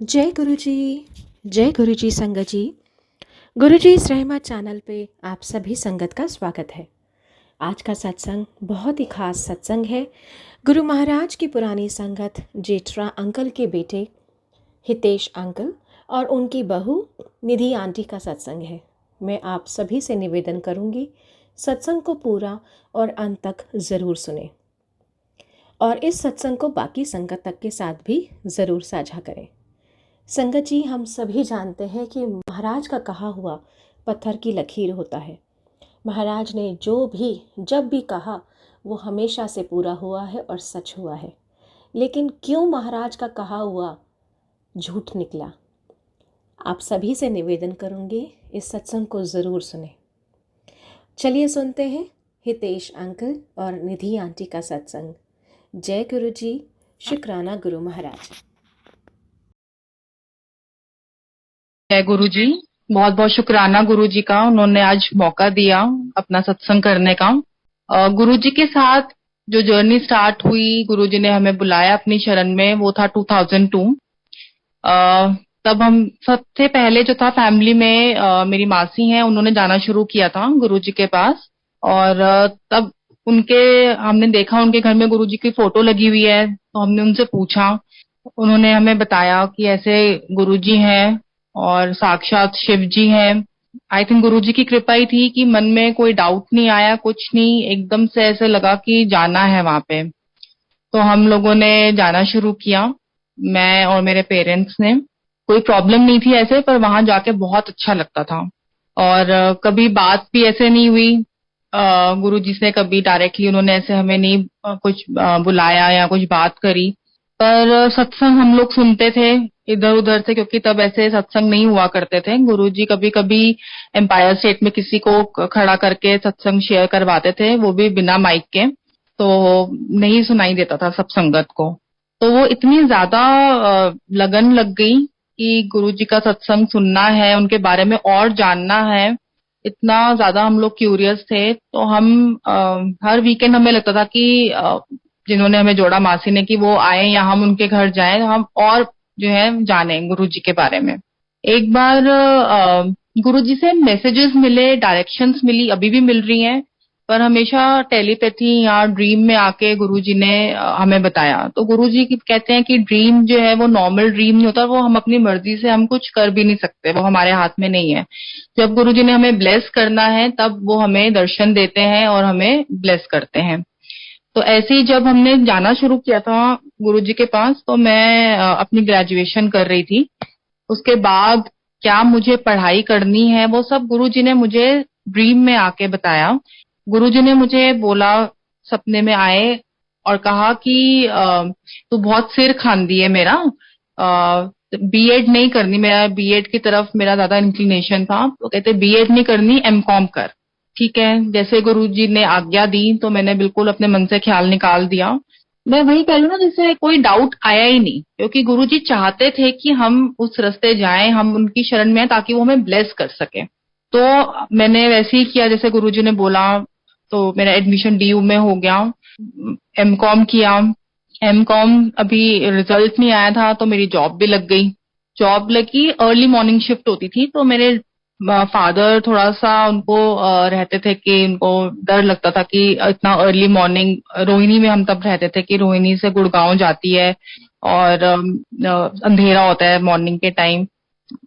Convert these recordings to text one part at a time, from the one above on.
जय गुरु जी। जय गुरु जी संगत जी। गुरु जी इस रहमत चैनल पे आप सभी संगत का स्वागत है। आज का सत्संग बहुत ही खास सत्संग है। गुरु महाराज की पुरानी संगत जेठरा अंकल के बेटे हितेश अंकल और उनकी बहू निधि आंटी का सत्संग है। मैं आप सभी से निवेदन करूंगी सत्संग को पूरा और अंत तक ज़रूर सुने और इस सत्संग को बाकी संगत तक के साथ भी ज़रूर साझा करें। संगत जी, हम सभी जानते हैं कि महाराज का कहा हुआ पत्थर की लकीर होता है। महाराज ने जो भी जब भी कहा वो हमेशा से पूरा हुआ है और सच हुआ है। लेकिन क्यों महाराज का कहा हुआ झूठ निकला? आप सभी से निवेदन करूंगी इस सत्संग को ज़रूर सुने। चलिए सुनते हैं हितेश अंकल और निधि आंटी का सत्संग। जय गुरु जी। शुक्राना गुरु महाराज। जय गुरु जी। बहुत बहुत शुक्राना गुरु जी का, उन्होंने आज मौका दिया अपना सत्संग करने का। गुरु जी के साथ जो जर्नी स्टार्ट हुई, गुरु जी ने हमें बुलाया अपनी शरण में, वो था 2002। तब हम सबसे पहले जो था फैमिली में मेरी मासी हैं, उन्होंने जाना शुरू किया था गुरु जी के पास। और तब उनके हमने देखा उनके घर में गुरु जी की फोटो लगी हुई है, तो हमने उनसे पूछा। उन्होंने हमें बताया कि ऐसे गुरु जी हैं और साक्षात शिव जी हैं। आई थिंक गुरु जी की कृपा ही थी कि मन में कोई डाउट नहीं आया, कुछ नहीं, एकदम से ऐसे लगा कि जाना है वहां पे। तो हम लोगों ने जाना शुरू किया, मैं और मेरे पेरेंट्स ने। कोई प्रॉब्लम नहीं थी ऐसे, पर वहां जाके बहुत अच्छा लगता था। और कभी बात भी ऐसे नहीं हुई गुरु जी से, कभी डायरेक्टली उन्होंने ऐसे हमें नहीं कुछ बुलाया या कुछ बात करी। पर सत्संग हम लोग सुनते थे इधर उधर से, क्योंकि तब ऐसे सत्संग नहीं हुआ करते थे। गुरु जी कभी कभी एम्पायर स्टेट में किसी को खड़ा करके सत्संग शेयर करवाते थे, वो भी बिना माइक के, तो नहीं सुनाई देता था सब संगत को। तो वो इतनी ज्यादा लगन लग गई कि गुरु जी का सत्संग सुनना है, उनके बारे में और जानना है। इतना ज्यादा हम लोग क्यूरियस थे, तो हम हर वीकेंड हमें लगता था कि जिन्होंने हमें जोड़ा मासी ने, कि वो आए या हम उनके घर जाएं, हम और जो है जाने गुरु जी के बारे में। एक बार गुरु जी से मैसेजेस मिले, डायरेक्शंस मिली, अभी भी मिल रही हैं, पर हमेशा टेलीपैथी या ड्रीम में आके गुरुजी ने हमें बताया। तो गुरुजी कहते हैं कि ड्रीम जो है वो नॉर्मल ड्रीम नहीं होता, वो हम अपनी मर्जी से हम कुछ कर भी नहीं सकते, वो हमारे हाथ में नहीं है। जब गुरुजी ने हमें ब्लेस करना है तब वो हमें दर्शन देते हैं और हमें ब्लेस करते हैं। तो ऐसे ही जब हमने जाना शुरू किया था गुरुजी के पास, तो मैं अपनी ग्रेजुएशन कर रही थी। उसके बाद क्या मुझे पढ़ाई करनी है वो सब गुरुजी ने मुझे ड्रीम में आके बताया। गुरुजी ने मुझे बोला, सपने में आए और कहा कि तू बहुत सिर खांदी है मेरा, बीएड नहीं करनी। मेरा बीएड की तरफ मेरा ज्यादा इंक्लिनेशन था, तो कहते बीएड नहीं करनी, एमकॉम कर। ठीक है, जैसे गुरुजी ने आज्ञा दी तो मैंने बिल्कुल अपने मन से ख्याल निकाल दिया। मैं वही कह लूं ना, जैसे कोई डाउट आया ही नहीं, क्योंकि गुरुजी चाहते थे कि हम उस रास्ते जाएं, हम उनकी शरण में आए, ताकि वो हमें ब्लेस कर सके। तो मैंने वैसे ही किया जैसे गुरुजी ने बोला। तो मेरा एडमिशन डीयू में हो गया, एमकॉम किया। एमकॉम अभी रिजल्ट नहीं आया था, तो मेरी जॉब भी लग गई। जॉब लगी, अर्ली मॉर्निंग शिफ्ट होती थी, तो मेरे फादर थोड़ा सा उनको रहते थे कि उनको डर लगता था कि इतना अर्ली मॉर्निंग, रोहिणी में हम तब रहते थे कि रोहिणी से गुड़गांव जाती है और अंधेरा होता है मॉर्निंग के टाइम।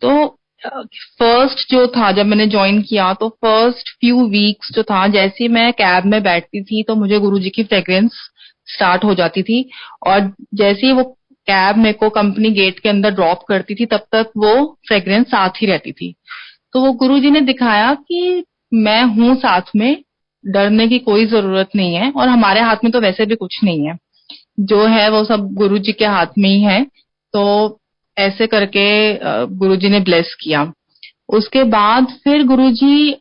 तो फर्स्ट जो था, जब मैंने ज्वाइन किया तो फर्स्ट फ्यू वीक्स जो था, जैसे ही मैं कैब में बैठती थी तो मुझे गुरुजी की फ्रेग्रेंस स्टार्ट हो जाती थी। और जैसे ही वो कैब मेरे को कंपनी गेट के अंदर ड्रॉप करती थी, तब तक वो फ्रेग्रेंस साथ ही रहती थी। तो वो गुरुजी ने दिखाया कि मैं हूं साथ में, डरने की कोई जरूरत नहीं है, और हमारे हाथ में तो वैसे भी कुछ नहीं है, जो है वो सब गुरुजी के हाथ में ही है। तो ऐसे करके गुरुजी ने ब्लेस किया। उसके बाद फिर गुरुजी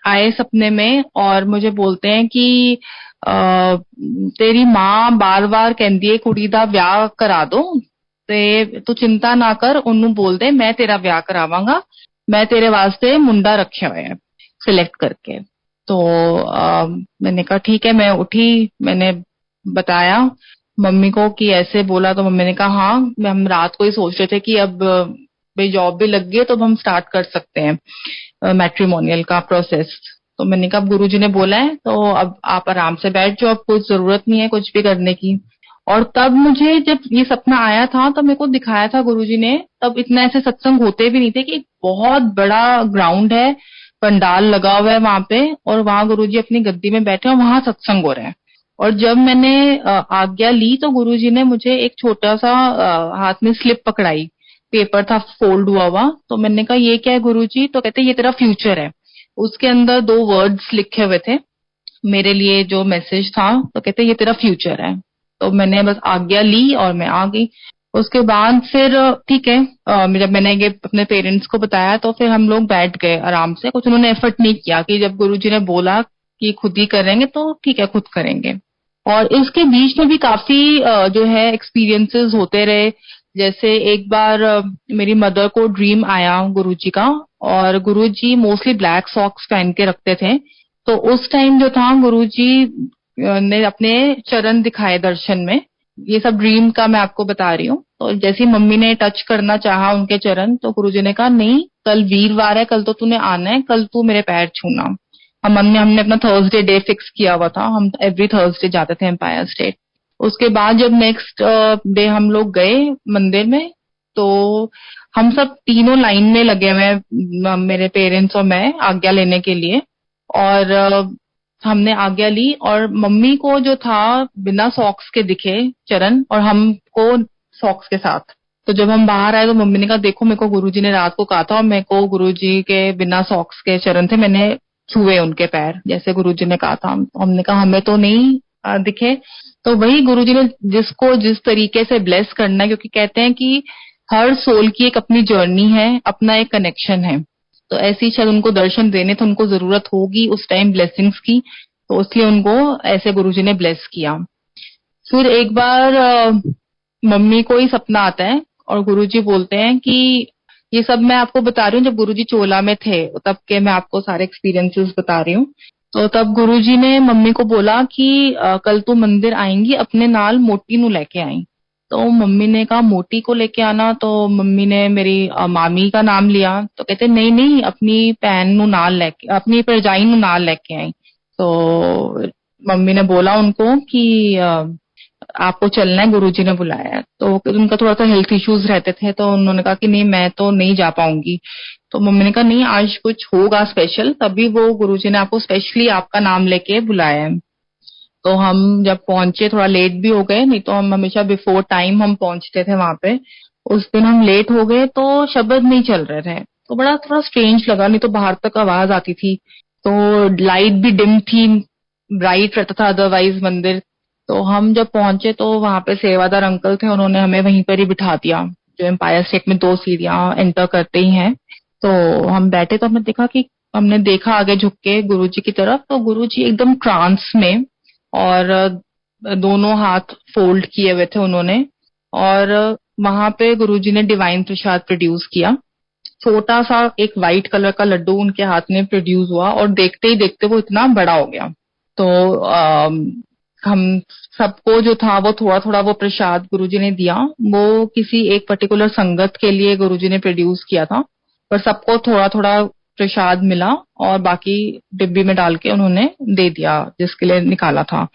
आए सपने में और मुझे बोलते हैं कि तेरी माँ बार बार कहती है कुड़ी दा ब्याह करा दो, ते तू चिंता ना कर, उन्होंने बोल दे मैं तेरा ब्याह करावांगा, मैं तेरे वास्ते मुंडा रखे हुए हैं सिलेक्ट करके। तो मैंने कहा ठीक है। मैं उठी, मैंने बताया, मम्मी को कि ऐसे बोला, तो मम्मी ने कहा हाँ, हम रात को ही सोच रहे थे कि अब भाई जॉब भी लग गई है तो अब हम स्टार्ट कर सकते हैं मैट्रिमोनियल का प्रोसेस। तो मैंने कहा अब गुरुजी ने बोला है तो अब आप आराम से बैठ जाओ, अब कुछ जरूरत नहीं है कुछ भी करने की। और तब मुझे जब ये सपना आया था तब मेरे को दिखाया था गुरुजी ने, तब इतना ऐसे सत्संग होते भी नहीं थे, कि एक बहुत बड़ा ग्राउंड है, पंडाल लगा हुआ है वहां पे, और वहां गुरुजी अपनी गद्दी में बैठे हैं और वहां सत्संग हो रहा है। और जब मैंने आज्ञा ली तो गुरुजी ने मुझे एक छोटा सा हाथ में स्लिप पकड़ाई, पेपर था फोल्ड हुआ हुआ। तो मैंने कहा ये क्या है गुरुजी? तो कहते ये तेरा फ्यूचर है। उसके अंदर दो वर्ड्स लिखे हुए थे मेरे लिए, जो मैसेज था, तो कहते ये तेरा फ्यूचर है। तो मैंने बस आज्ञा ली और मैं आ गई। उसके बाद फिर ठीक है, जब मैंने ये अपने पेरेंट्स को बताया तो फिर हम लोग बैठ गए आराम से, कुछ उन्होंने एफर्ट नहीं किया, कि जब गुरुजी ने बोला कि खुद ही करेंगे तो ठीक है खुद करेंगे। और इसके बीच में भी काफी जो है एक्सपीरियंसेस होते रहे। जैसे एक बार मेरी मदर को ड्रीम आया गुरुजी का, और गुरुजी मोस्टली ब्लैक सॉक्स पहन के रखते थे। तो उस टाइम जो था गुरुजी ने अपने चरण दिखाए दर्शन में। ये सब ड्रीम का मैं आपको बता रही हूँ। तो जैसे ही मम्मी ने टच करना चाहा उनके चरण, तो गुरुजी ने कहा नहीं, कल वीरवार है, कल तो तूने आना है, कल तू मेरे पैर छूना। हमने अपना थर्सडे डे फिक्स किया हुआ था, हम एवरी थर्सडे जाते थे एम्पायर स्टेट। उसके बाद जब नेक्स्ट डे हम लोग गए मंदिर में, तो हम सब तीनों लाइन में लगे हुए हैं, मेरे पेरेंट्स और मैं, आज्ञा लेने के लिए। और हमने आज्ञा ली, और मम्मी को जो था बिना सॉक्स के दिखे चरण, और हमको सॉक्स के साथ। तो जब हम बाहर आए तो मम्मी ने कहा देखो, मेरे को गुरुजी ने रात को कहा था और मेरे को गुरुजी के बिना सॉक्स के चरण थे, मैंने छुए उनके पैर जैसे गुरुजी ने कहा था। हमने कहा हमें तो नहीं दिखे। तो वही गुरुजी ने जिसको जिस तरीके से ब्लेस करना है, क्योंकि कहते हैं कि हर सोल की एक अपनी जर्नी है, अपना एक कनेक्शन है। तो ऐसी शायद उनको दर्शन देने थे, उनको जरूरत होगी उस टाइम ब्लेसिंग्स की, तो इसलिए उनको ऐसे गुरुजी ने ब्लेस किया। फिर एक बार मम्मी को ही सपना आता है और गुरुजी बोलते हैं कि ये सब मैं आपको बता रही हूँ जब गुरुजी चोला में थे तब के मैं आपको सारे एक्सपीरियंसेस बता रही हूँ। तो तब गुरुजी ने मम्मी को बोला कि कल तू मंदिर आएंगी, अपने नाल मोटी नु लेके आई। तो मम्मी ने कहा मोटी को लेके आना, तो मम्मी ने मेरी मामी का नाम लिया। तो कहते नहीं नहीं, अपनी भैन नु नाल लेके, अपनी भरजाई नु नाल लेके आई। तो मम्मी ने बोला उनको कि आपको चलना है, गुरुजी ने बुलाया है। तो उनका थोड़ा सा हेल्थ इश्यूज रहते थे, तो उन्होंने कहा कि नहीं मैं तो नहीं जा पाऊंगी। तो मम्मी ने कहा नहीं आज कुछ होगा स्पेशल, तभी वो गुरुजी ने आपको स्पेशली आपका नाम लेके बुलाया है। तो हम जब पहुंचे, थोड़ा लेट भी हो गए, नहीं तो हम हमेशा बिफोर टाइम हम पहुंचते थे वहां पे। उस दिन हम लेट हो गए तो शब्द नहीं चल रहे थे, तो बड़ा थोड़ा स्ट्रेंज लगा, नहीं तो बाहर तक आवाज आती थी। तो लाइट भी डिम थी, ब्राइट रहता था अदरवाइज मंदिर। तो हम जब पहुंचे तो वहां पे सेवादार अंकल थे, उन्होंने हमें वहीं पर ही बिठा दिया, जो एम्पायर स्टेट में 2 सीढ़ियां एंटर करते ही हैं। तो हम बैठे, तो हमने देखा आगे झुक के गुरुजी की तरफ, तो गुरुजी एकदम ट्रांस में, और दोनों हाथ फोल्ड किए हुए थे उन्होंने। और वहां पे गुरुजी ने डिवाइन प्रसाद प्रोड्यूस किया। छोटा सा एक व्हाइट कलर का लड्डू उनके हाथ में प्रोड्यूस हुआ, और देखते ही देखते वो इतना बड़ा हो गया। तो हम सबको जो था वो थोड़ा थोड़ा वो प्रसाद गुरुजी ने दिया। वो किसी एक पर्टिकुलर संगत के लिए गुरुजी ने प्रोड्यूस किया था, पर सबको थोड़ा थोड़ा प्रसाद मिला, और बाकी डिब्बी में डाल के उन्होंने दे दिया जिसके लिए निकाला था।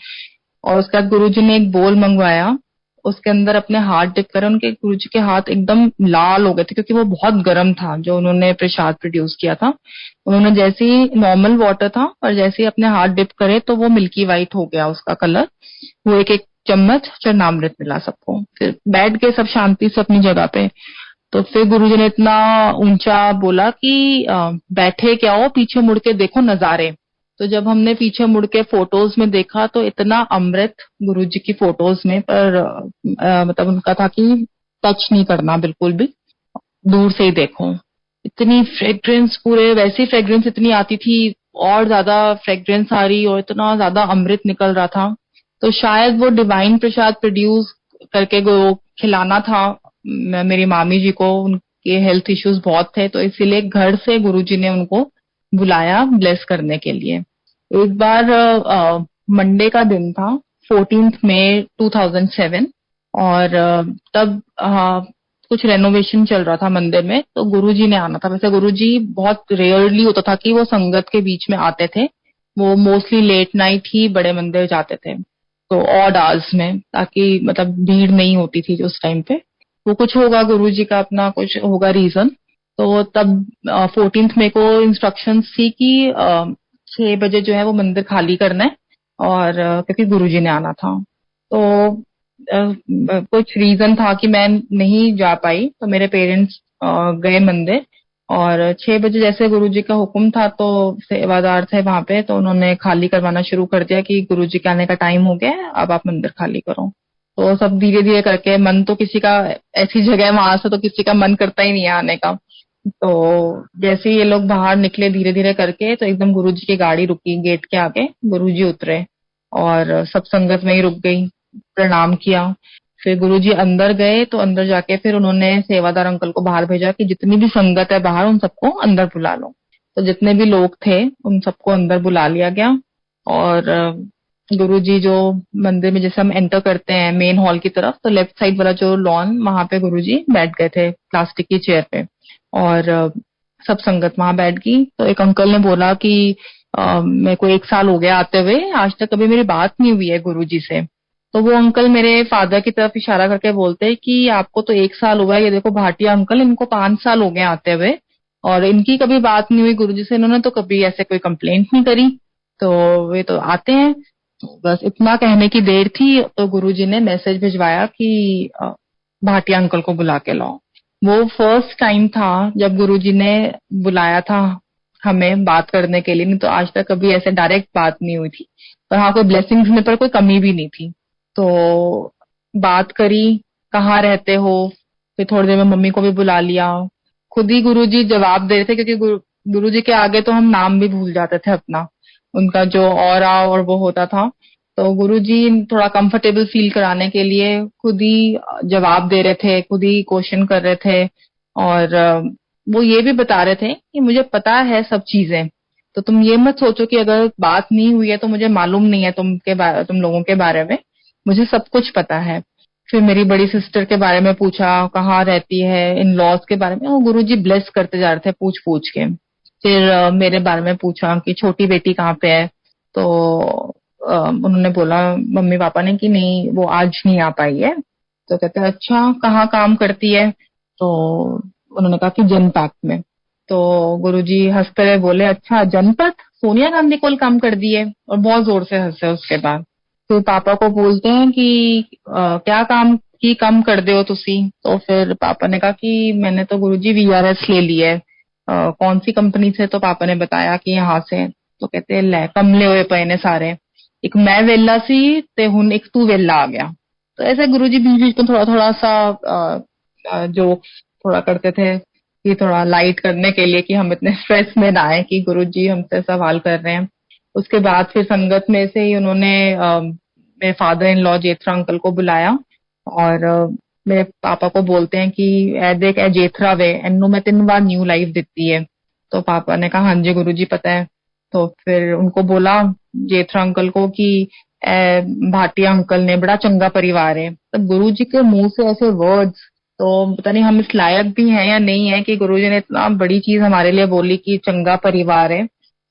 और उसके बाद गुरुजी ने एक बोल मंगवाया, उसके अंदर अपने हाथ डिप करे। उनके गुरुजी के हाथ एकदम लाल हो गए थे, क्योंकि वो बहुत गर्म था जो उन्होंने प्रसाद प्रोड्यूस किया था। उन्होंने जैसे ही, नॉर्मल वाटर था, और जैसे ही अपने हाथ डिप करे तो वो मिल्की वाइट हो गया उसका कलर। वो एक एक चम्मच चरणामृत मिला सबको। फिर बैठ गए सब शांति से अपनी जगह पे। तो फिर गुरुजी ने इतना ऊंचा बोला कि बैठे क्या हो, पीछे मुड़ के देखो नजारे। तो जब हमने पीछे मुड़ के फोटोज में देखा तो इतना अमृत गुरुजी की फोटोज में, पर मतलब उनका था कि टच नहीं करना बिल्कुल भी, दूर से ही देखो। इतनी फ्रेग्रेंस, पूरे वैसी फ्रेग्रेंस इतनी आती थी, और ज्यादा फ्रेग्रेंस आ रही, और इतना ज्यादा अमृत निकल रहा था। तो शायद वो डिवाइन प्रसाद प्रोड्यूस करके वो खिलाना था मेरी मामी जी को। उनके हेल्थ इश्यूज बहुत थे, तो इसीलिए घर से गुरुजी ने उनको बुलाया ब्लेस करने के लिए। एक बार मंडे का दिन था, 14 मई 2007। और तब कुछ रेनोवेशन चल रहा था मंदिर में, तो गुरुजी ने आना था। वैसे गुरुजी बहुत रेयरली होता था कि वो संगत के बीच में आते थे, वो मोस्टली लेट नाइट ही बड़े मंदिर जाते थे, तो ऑड आवर्स में, ताकि मतलब भीड़ नहीं होती थी उस टाइम पे। वो कुछ होगा गुरुजी का अपना कुछ होगा रीजन। तो तब 14 मई को इंस्ट्रक्शंस थी कि 6 बजे जो है वो मंदिर खाली करना है, और क्योंकि गुरुजी ने आना था। तो कुछ रीजन था कि मैं नहीं जा पाई, तो मेरे पेरेंट्स गए मंदिर। और 6 बजे जैसे गुरुजी का हुक्म था, तो सेवादार थे वहां पे, तो उन्होंने खाली करवाना शुरू कर दिया कि गुरुजी के आने का टाइम हो गया है, अब आप मंदिर खाली करो। तो सब धीरे धीरे करके, मन तो किसी का, ऐसी जगह है वहां से तो किसी का मन करता ही नहीं है आने का। तो जैसे ही ये लोग बाहर निकले धीरे धीरे करके, तो एकदम गुरुजी की गाड़ी रुकी गेट के आगे, गुरुजी उतरे और सब संगत में ही रुक गई, प्रणाम किया। फिर गुरुजी अंदर गए, तो अंदर जाके फिर उन्होंने सेवादार अंकल को बाहर भेजा कि जितनी भी संगत है बाहर, उन सबको अंदर बुला लो। तो जितने भी लोग थे उन सबको अंदर बुला लिया गया। और गुरुजी जो मंदिर में जैसे हम एंटर करते हैं मेन हॉल की तरफ, तो लेफ्ट साइड वाला जो लॉन, वहां पे गुरुजी बैठ गए थे प्लास्टिक की चेयर पे। और सब संगत वहां बैठ गई। तो एक अंकल ने बोला कि मेरे को 1 साल हो गया आते हुए, आज तक कभी मेरी बात नहीं हुई है गुरुजी से। तो वो अंकल मेरे फादर की तरफ इशारा करके बोलते हैं कि आपको तो 1 साल हुआ है, ये देखो भाटिया अंकल, इनको 5 साल हो गए आते हुए, और इनकी कभी बात नहीं हुई गुरुजी से, इन्होंने तो कभी ऐसे कोई कंप्लेंट नहीं करी, तो वे तो आते हैं। तो बस इतना कहने की देर थी, तो गुरुजी ने मैसेज भिजवाया कि भाटिया अंकल को बुला के लाओ। वो फर्स्ट टाइम था जब गुरुजी ने बुलाया था हमें बात करने के लिए, नहीं तो आज तक कभी ऐसे डायरेक्ट बात नहीं हुई थी। और हाँ, कोई ब्लेसिंग्स में पर कोई कमी भी नहीं थी। तो बात करी, कहाँ रहते हो, फिर थोड़ी देर में मम्मी को भी बुला लिया। खुद ही गुरुजी जवाब दे रहे थे, क्योंकि गुरुजी के आगे तो हम नाम भी भूल जाते थे अपना, उनका जो ऑरा और वो होता था। तो गुरुजी थोड़ा कंफर्टेबल फील कराने के लिए खुद ही जवाब दे रहे थे, खुद ही क्वेश्चन कर रहे थे। और वो ये भी बता रहे थे कि मुझे पता है सब चीजें, तो तुम ये मत सोचो कि अगर बात नहीं हुई है तो मुझे मालूम नहीं है तुम लोगों के बारे में, मुझे सब कुछ पता है। फिर मेरी बड़ी सिस्टर के बारे में पूछा, कहाँ रहती है, इन लॉज के बारे में, वो गुरुजी ब्लेस करते जा रहे थे पूछ पूछ के। फिर मेरे बारे में पूछा कि छोटी बेटी कहाँ पे है, तो उन्होंने बोला मम्मी पापा ने कि नहीं वो आज नहीं आ पाई है। तो कहते हैं अच्छा, कहाँ काम करती है, तो उन्होंने कहा कि जनपैक्ट में। तो गुरुजी हंसते हुए बोले अच्छा जनपथ, सोनिया गांधी को काम कर दी है, और बहुत जोर से हंसे उसके बाद। फिर पापा को बोलते हैं कि क्या काम की कम कर दे हो तुसी। तो फिर पापा ने कहा कि मैंने तो गुरुजी वीआरएस ले ली है। कौन सी कंपनी से, तो पापा ने बताया कि यहाँ से। तो कहते ले कमले हुए पे ने सारे, एक मैं वेला सी ते हुन एक तू वेला आ गया। तो ऐसे गुरुजी बीच बीच में थोड़ा थोड़ा सा जो थोड़ा करते थे कि थोड़ा लाइट करने के लिए, कि हम इतने स्ट्रेस में ना आए कि गुरुजी हमसे सवाल कर रहे हैं। उसके बाद फिर संगत में से ही उन्होंने मेरे फादर इन लॉ जेठरा अंकल को बुलाया, और मेरे पापा को बोलते हैं कि ए देख ए जेठरा वे, एनू मैं 3 बार न्यू लाइफ देती है। तो पापा ने कहा हाँ जी गुरुजी पता है। तो फिर उनको बोला जेठरा अंकल को कि भाटिया अंकल ने बड़ा चंगा परिवार है। तब गुरुजी के मुंह से ऐसे वर्ड्स, तो पता नहीं हम इस लायक भी हैं या नहीं है कि गुरुजी ने इतना बड़ी चीज हमारे लिए बोली कि चंगा परिवार है।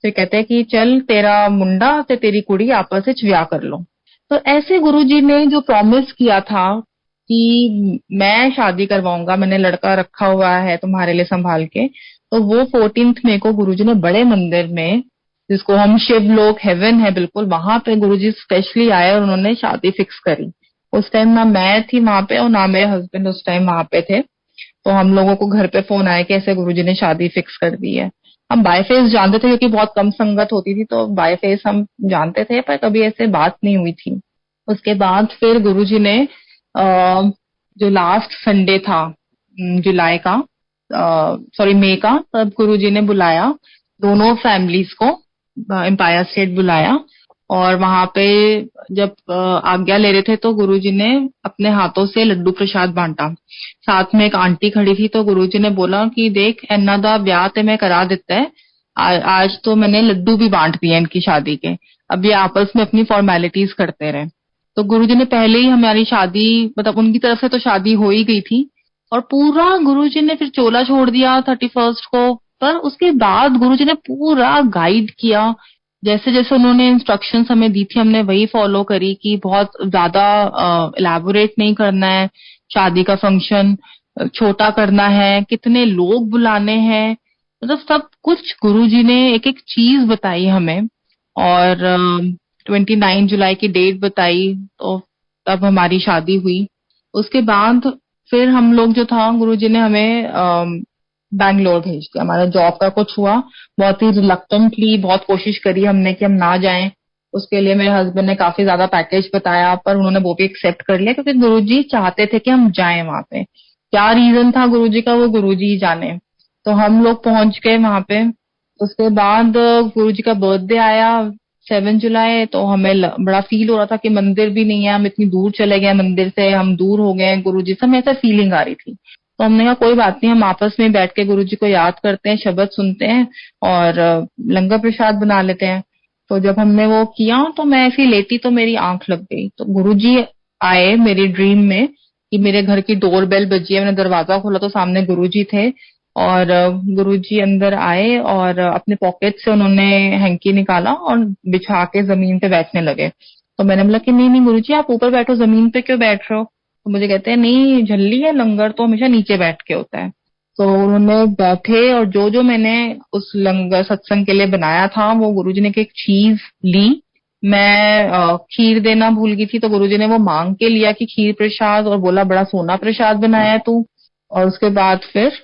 फिर कहते हैं कि चल तेरा मुंडा ते तेरी कुड़ी आपस में ब्याह कर लो। तो ऐसे गुरुजी ने जो प्रॉमिस किया था कि मैं शादी करवाऊंगा, मैंने लड़का रखा हुआ है तुम्हारे लिए संभाल के, तो वो 14 मई को गुरुजी ने बड़े मंदिर में, जिसको हम शिव लोक हेवन है बिल्कुल, वहां पे गुरुजी स्पेशली आए और उन्होंने शादी फिक्स करी। उस टाइम ना मैं थी वहां पे और ना मेरे हस्बैंड उस टाइम वहां पे थे। तो हम लोगों को घर पे फोन आया कि ऐसे गुरुजी ने शादी फिक्स कर दी है। हम बाय फेस जानते थे क्योंकि बहुत कम संगत होती थी, तो बाय फेस हम जानते थे, पर कभी ऐसे बात नहीं हुई थी। उसके बाद फिर गुरुजी ने जो लास्ट संडे था जुलाई का, सॉरी मई का, तब गुरुजी ने बुलाया दोनों फैमिलीज को, एम्पायर स्टेट बुलाया। और वहां पे जब आज्ञा ले रहे थे, तो गुरुजी ने अपने हाथों से लड्डू प्रसाद बांटा। साथ में एक आंटी खड़ी थी, तो गुरुजी ने बोला कि देख इन्ना दा ब्याह ते मैं करा देता है, आज तो मैंने लड्डू भी बांट दिए इनकी शादी के, अब ये आपस में अपनी फॉर्मेलिटीज करते रहे। तो गुरुजी ने पहले ही हमारी शादी, मतलब उनकी तरफ से तो शादी हो ही गई थी, और पूरा गुरुजी ने फिर चोला छोड़ दिया 31st को। पर उसके बाद गुरुजी ने पूरा गाइड किया, जैसे जैसे उन्होंने इंस्ट्रक्शंस हमें दी थी हमने वही फॉलो करी, कि बहुत ज्यादा इलैबोरेट नहीं करना है, शादी का फंक्शन छोटा करना है, कितने लोग बुलाने हैं, मतलब सब कुछ गुरुजी ने एक एक चीज बताई हमें। और 29 जुलाई की डेट बताई, तो तब हमारी शादी हुई। उसके बाद फिर हम लोग जो था, गुरुजी ने हमें बैंगलोर भेज दिया। हमारा जॉब का कुछ हुआ, बहुत ही रिलक्टेंटली बहुत कोशिश करी हमने कि हम ना जाएं। उसके लिए मेरे हस्बैंड ने काफी ज्यादा पैकेज बताया, पर उन्होंने वो भी एक्सेप्ट कर लिया, क्योंकि गुरुजी चाहते थे कि हम जाएं वहां पे। क्या रीजन था गुरुजी का, वो गुरुजी ही जाने। तो हम लोग पहुंच गए वहां पे। उसके बाद गुरुजी का बर्थडे आया 7 जुलाई, तो हमें बड़ा फील हो रहा था कि मंदिर भी नहीं है, हम इतनी दूर चले गए, मंदिर से हम दूर हो गए गुरुजी से, हमें ऐसा फीलिंग आ रही थी। तो हमने कहा कोई बात नहीं, हम आपस में बैठ के गुरुजी को याद करते हैं, शब्द सुनते हैं और लंगर प्रसाद बना लेते हैं। तो जब हमने वो किया, तो मैं ऐसी लेटी तो मेरी आंख लग गई। तो गुरुजी आए मेरी ड्रीम में, कि मेरे घर की डोर बेल बजी है। मैंने दरवाजा खोला तो सामने गुरुजी थे, और गुरुजी अंदर आए और अपने पॉकेट से उन्होंने हैंकी निकाला और बिछा के जमीन पे बैठने लगे। तो मैंने बोला कि नहीं नहीं गुरुजी, आप ऊपर बैठो, जमीन पे क्यों बैठ रहे हो? तो मुझे कहते हैं नहीं, झल्ली है, लंगर तो हमेशा नीचे बैठ के होता है। तो उन्होंने बैठे, और जो जो मैंने उस लंगर सत्संग के लिए बनाया था, वो गुरुजी ने एक चीज ली। मैं खीर देना भूल गई थी, तो गुरुजी ने वो मांग के लिया कि खीर प्रसाद, और बोला बड़ा सोना प्रसाद बनाया है तू। और उसके बाद फिर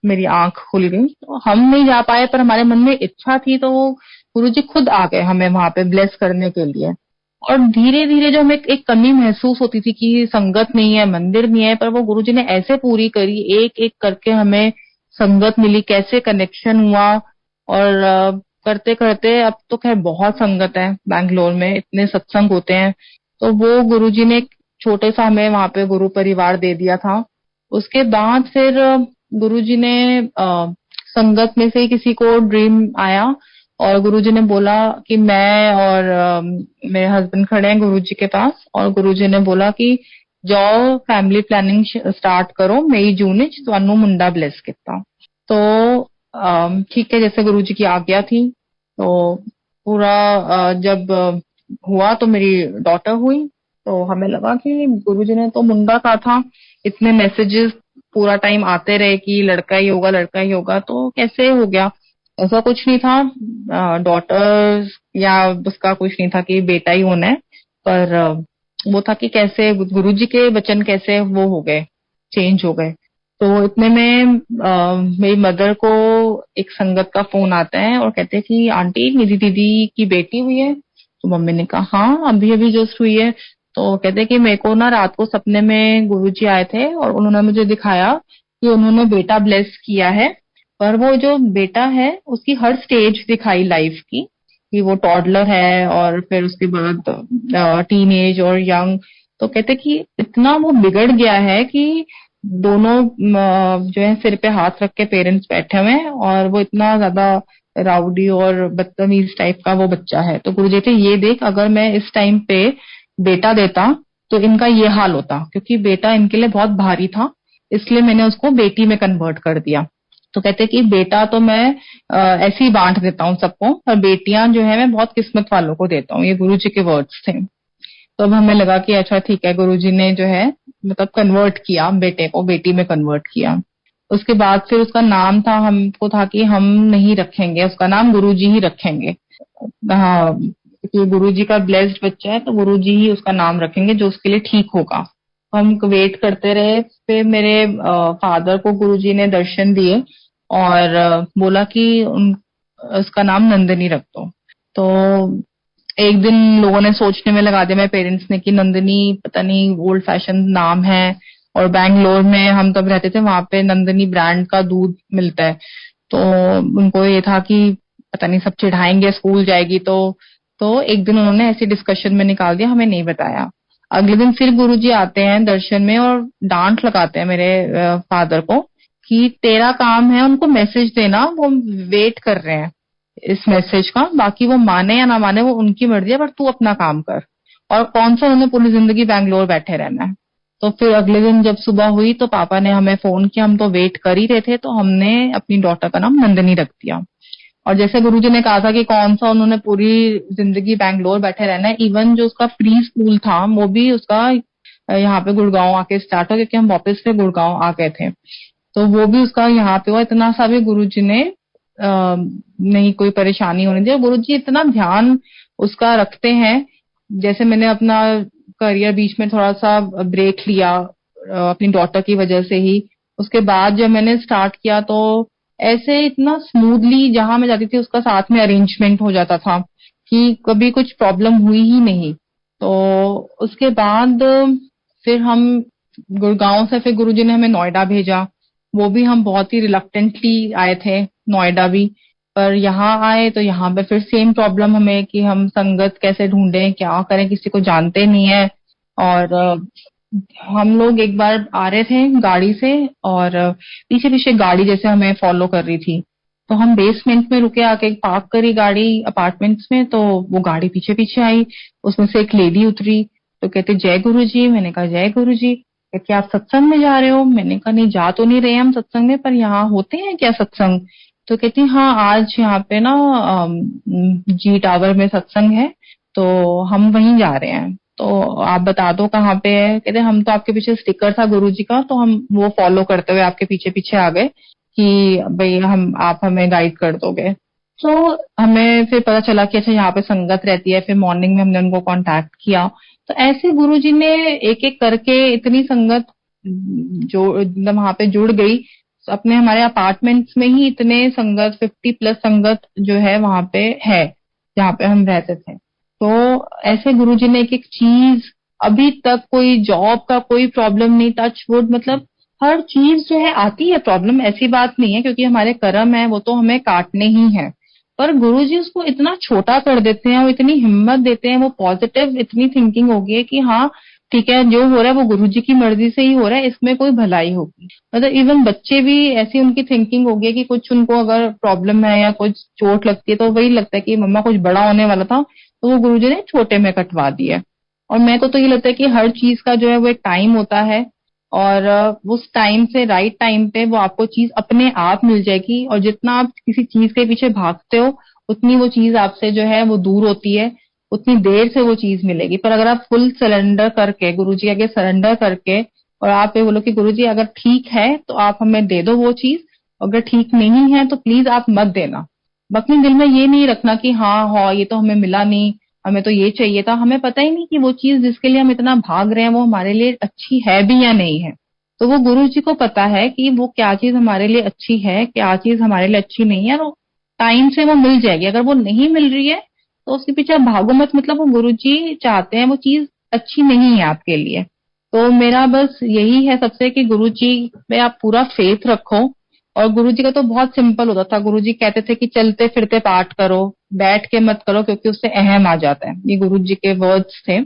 मेरी आंख खुल गई। तो हम नहीं जा पाए, पर हमारे मन में इच्छा थी, तो वो गुरुजी खुद आ गए हमें वहां पे ब्लेस करने के लिए। और धीरे धीरे जो हमें एक कमी महसूस होती थी कि संगत नहीं है, मंदिर नहीं है, पर वो गुरुजी ने ऐसे पूरी करी, एक एक करके हमें संगत मिली, कैसे कनेक्शन हुआ। और करते करते अब तो खैर बहुत संगत है बैंगलोर में, इतने सत्संग होते हैं। तो वो गुरुजी ने एक छोटे सा हमें वहां पे गुरु परिवार दे दिया था। उसके बाद फिर गुरुजी ने संगत में से ही किसी को ड्रीम आया, और गुरुजी ने बोला कि मैं और मेरे हस्बैंड खड़े हैं गुरुजी के पास, और गुरुजी ने बोला कि जाओ फैमिली प्लानिंग स्टार्ट करो, मई जून च ਤੁਹਾਨੂੰ मुंडा ब्लेस किता। तो ठीक है, जैसे गुरुजी की आज्ञा थी। तो पूरा जब हुआ तो मेरी डॉटर हुई। तो हमें लगा कि गुरुजी ने तो मुंडा कहा था, इतने मैसेजेस पूरा टाइम आते रहे कि लड़का ही होगा लड़का ही होगा, तो कैसे हो गया? ऐसा कुछ नहीं था, डॉटर या उसका कुछ नहीं था कि बेटा ही होना है। पर वो था कि कैसे गुरुजी के वचन कैसे वो हो गए, चेंज हो गए। तो इतने में मेरी मदर को एक संगत का फोन आता है, और कहते हैं कि आंटी मेरी दीदी की बेटी हुई है। तो मम्मी ने कहा हाँ, अभी अभी जस्ट हुई है। तो कहते हैं कि मेरे को ना रात को सपने में गुरुजी आए थे, और उन्होंने मुझे दिखाया कि उन्होंने बेटा ब्लेस किया है। पर वो जो बेटा है उसकी हर स्टेज दिखाई लाइफ की, कि वो टॉडलर है, और फिर उसके बाद टीन एज और यंग। तो कहते कि इतना वो बिगड़ गया है कि दोनों जो है सिर पे हाथ रख के पेरेंट्स बैठे हुए हैं, और वो इतना ज्यादा राउडी और बदतमीज टाइप का वो बच्चा है। तो गुरुजी थे ये देख, अगर मैं इस टाइम पे बेटा देता तो इनका ये हाल होता, क्योंकि बेटा इनके लिए बहुत भारी था, इसलिए मैंने उसको बेटी में कन्वर्ट कर दिया। तो कहते कि बेटा तो मैं ऐसे ही बांट देता हूँ सबको, और बेटियां जो है मैं बहुत किस्मत वालों को देता हूँ। ये गुरुजी के वर्ड्स थे। तो अब हमें लगा कि अच्छा ठीक है, गुरुजी ने जो है मतलब कन्वर्ट किया बेटे को, बेटी में कन्वर्ट किया। उसके बाद फिर उसका नाम था, हमको था कि हम नहीं रखेंगे उसका नाम, गुरुजी ही रखेंगे। हाँ, कि गुरुजी का ब्लेस्ड बच्चा है, तो गुरुजी ही उसका नाम रखेंगे जो उसके लिए ठीक होगा। तो हम वेट करते रहे। फिर मेरे फादर को गुरुजी ने दर्शन दिए, और बोला कि उसका नाम नंदिनी रख दो। तो एक दिन लोगों ने सोचने में लगा दिया, मेरे पेरेंट्स ने, कि नंदिनी पता नहीं ओल्ड फैशन नाम है, और बैंगलोर में हम तब रहते थे, वहां पे नंदिनी ब्रांड का दूध मिलता है। तो उनको ये था कि पता नहीं सब चिढ़ाएंगे, स्कूल जाएगी। तो एक दिन उन्होंने ऐसी डिस्कशन में निकाल दिया, हमें नहीं बताया। अगले दिन फिर गुरुजी आते हैं दर्शन में, और डांट लगाते हैं मेरे फादर को कि तेरा काम है उनको मैसेज देना, वो वेट कर रहे हैं इस मैसेज का, बाकी वो माने या ना माने वो उनकी मर्जी है, पर तू अपना काम कर। और कौन सा उन्होंने पूरी जिंदगी बैंगलोर बैठे रहना है। तो फिर अगले दिन जब सुबह हुई तो पापा ने हमें फोन किया, हम तो वेट कर ही रहे थे, तो हमने अपनी डॉटर का नाम नंदिनी रख दिया। और जैसे गुरुजी ने कहा था कि कौन सा उन्होंने पूरी जिंदगी बैंगलोर बैठे रहना है, इवन जो उसका प्री स्कूल था वो भी उसका यहाँ पे गुड़गांव आके स्टार्ट हो, क्योंकि हम वापस से गुड़गांव आ गए थे, तो वो भी उसका यहाँ पे हुआ। इतना सा भी गुरुजी ने नहीं कोई परेशानी होने दी। और गुरुजी इतना ध्यान उसका रखते हैं। जैसे मैंने अपना करियर बीच में थोड़ा सा ब्रेक लिया अपनी डॉटर की वजह से ही, उसके बाद जब मैंने स्टार्ट किया तो ऐसे इतना स्मूथली जहां मैं जाती थी उसका साथ में अरेंजमेंट हो जाता था कि कभी कुछ प्रॉब्लम हुई ही नहीं। तो उसके बाद फिर हम गुड़गांव से फिर गुरुजी ने हमें नोएडा भेजा। वो भी हम बहुत ही रिलक्टेंटली आए थे नोएडा भी, पर यहाँ आए तो यहाँ पे फिर सेम प्रॉब्लम हमें कि हम संगत कैसे ढूंढें, क्या करें, किसी को जानते नहीं है। और हम लोग एक बार आ रहे थे गाड़ी से और पीछे पीछे गाड़ी जैसे हमें फॉलो कर रही थी, तो हम बेसमेंट में रुके, आके पार्क करी गाड़ी अपार्टमेंट्स में, तो वो गाड़ी पीछे पीछे आई। उसमें से एक लेडी उतरी तो कहते जय गुरु जी। मैंने कहा जय गुरु जी। कहते आप सत्संग में जा रहे हो? मैंने कहा नहीं, जा तो नहीं रहे हम सत्संग में, पर यहाँ होते हैं क्या सत्संग? तो कहती हाँ, आज यहाँ पे ना जी टावर में सत्संग है, तो हम वहीं जा रहे हैं, तो आप बता दो कहाँ पे है। कहते हम तो आपके पीछे स्टिकर था गुरुजी का, तो हम वो फॉलो करते हुए आपके पीछे पीछे आ गए कि भाई आप हमें गाइड कर दोगे। तो हमें फिर पता चला कि अच्छा यहाँ पे संगत रहती है। फिर मॉर्निंग में हमने उनको कांटेक्ट किया। तो ऐसे गुरुजी ने एक एक करके इतनी संगत जो मतलब वहां पे जुड़ गई। अपने हमारे अपार्टमेंट्स में ही इतने संगत 50+ संगत जो है वहां पे है जहाँ पे हम रहते थे। तो ऐसे गुरुजी ने एक एक चीज, अभी तक कोई जॉब का कोई प्रॉब्लम नहीं, टच वुड, मतलब हर चीज जो है आती है प्रॉब्लम, ऐसी बात नहीं है, क्योंकि हमारे कर्म है वो तो हमें काटने ही है, पर गुरुजी उसको इतना छोटा कर देते हैं और इतनी हिम्मत देते हैं। वो पॉजिटिव इतनी थिंकिंग हो गई है कि हाँ ठीक है, जो हो रहा है वो गुरुजी की मर्जी से ही हो रहा है, इसमें कोई भलाई होगी। मतलब इवन बच्चे भी ऐसी उनकी थिंकिंग हो गई है कि कुछ उनको अगर प्रॉब्लम है या कुछ चोट लगती है तो वही लगता है कि मम्मा कुछ बड़ा होने वाला था तो वो गुरुजी ने छोटे में कटवा दिया। और मेरे को तो ये लगता है कि हर चीज का जो है वो एक टाइम होता है, और उस टाइम से राइट टाइम पे वो आपको चीज अपने आप मिल जाएगी। और जितना आप किसी चीज के पीछे भागते हो उतनी वो चीज आपसे जो है वो दूर होती है, उतनी देर से वो चीज मिलेगी। पर अगर आप फुल सरेंडर करके गुरुजी आगे सरेंडर करके और आप ये बोलो कि गुरुजी अगर ठीक है तो आप हमें दे दो वो चीज, अगर ठीक नहीं है तो प्लीज आप मत देना। अपने दिल में ये नहीं रखना कि हाँ ये तो हमें मिला नहीं, हमें तो ये चाहिए था। हमें पता ही नहीं कि वो चीज जिसके लिए हम इतना भाग रहे हैं वो हमारे लिए अच्छी है भी या नहीं है। तो वो गुरु जी को पता है कि वो क्या चीज हमारे लिए अच्छी है, क्या चीज हमारे लिए अच्छी नहीं है, और टाइम से वो मिल जाएगी। अगर वो नहीं मिल रही है तो उसके पीछे आप भागो मत, मतलब वो गुरु जी चाहते हैं वो चीज अच्छी नहीं है आपके लिए। तो मेरा बस यही है सबसे कि गुरु जी में आप पूरा फेथ रखो। और गुरुजी का तो बहुत सिंपल होता था। गुरुजी कहते थे कि चलते फिरते पाठ करो, बैठ के मत करो क्योंकि उससे अहम आ जाता है। ये गुरुजी के वर्ड्स थे।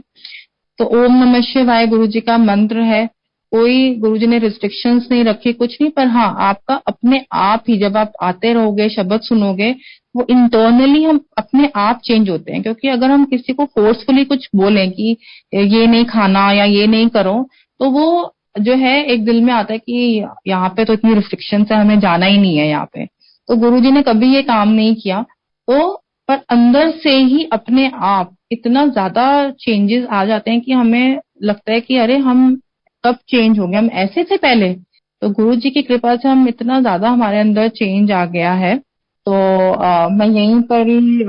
तो ओम नमः शिवाय गुरुजी का मंत्र है। कोई गुरुजी ने रिस्ट्रिक्शंस नहीं रखी, कुछ नहीं। पर हाँ, आपका अपने आप ही जब आप आते रहोगे, शब्द सुनोगे, वो इंटरनली हम अपने आप चेंज होते हैं। क्योंकि अगर हम किसी को फोर्सफुली कुछ बोलें कि ये नहीं खाना या ये नहीं करो, तो वो जो है एक दिल में आता है कि यहाँ पे तो इतनी रिस्ट्रिक्शन है, हमें जाना ही नहीं है यहाँ पे। तो गुरुजी ने कभी ये काम नहीं किया। तो पर अंदर से ही अपने आप इतना ज्यादा चेंजेस आ जाते हैं कि हमें लगता है कि अरे हम कब चेंज हो गए, हम ऐसे थे पहले। तो गुरुजी की कृपा से हम इतना ज्यादा हमारे अंदर चेंज आ गया है। तो मैं यहीं पर ही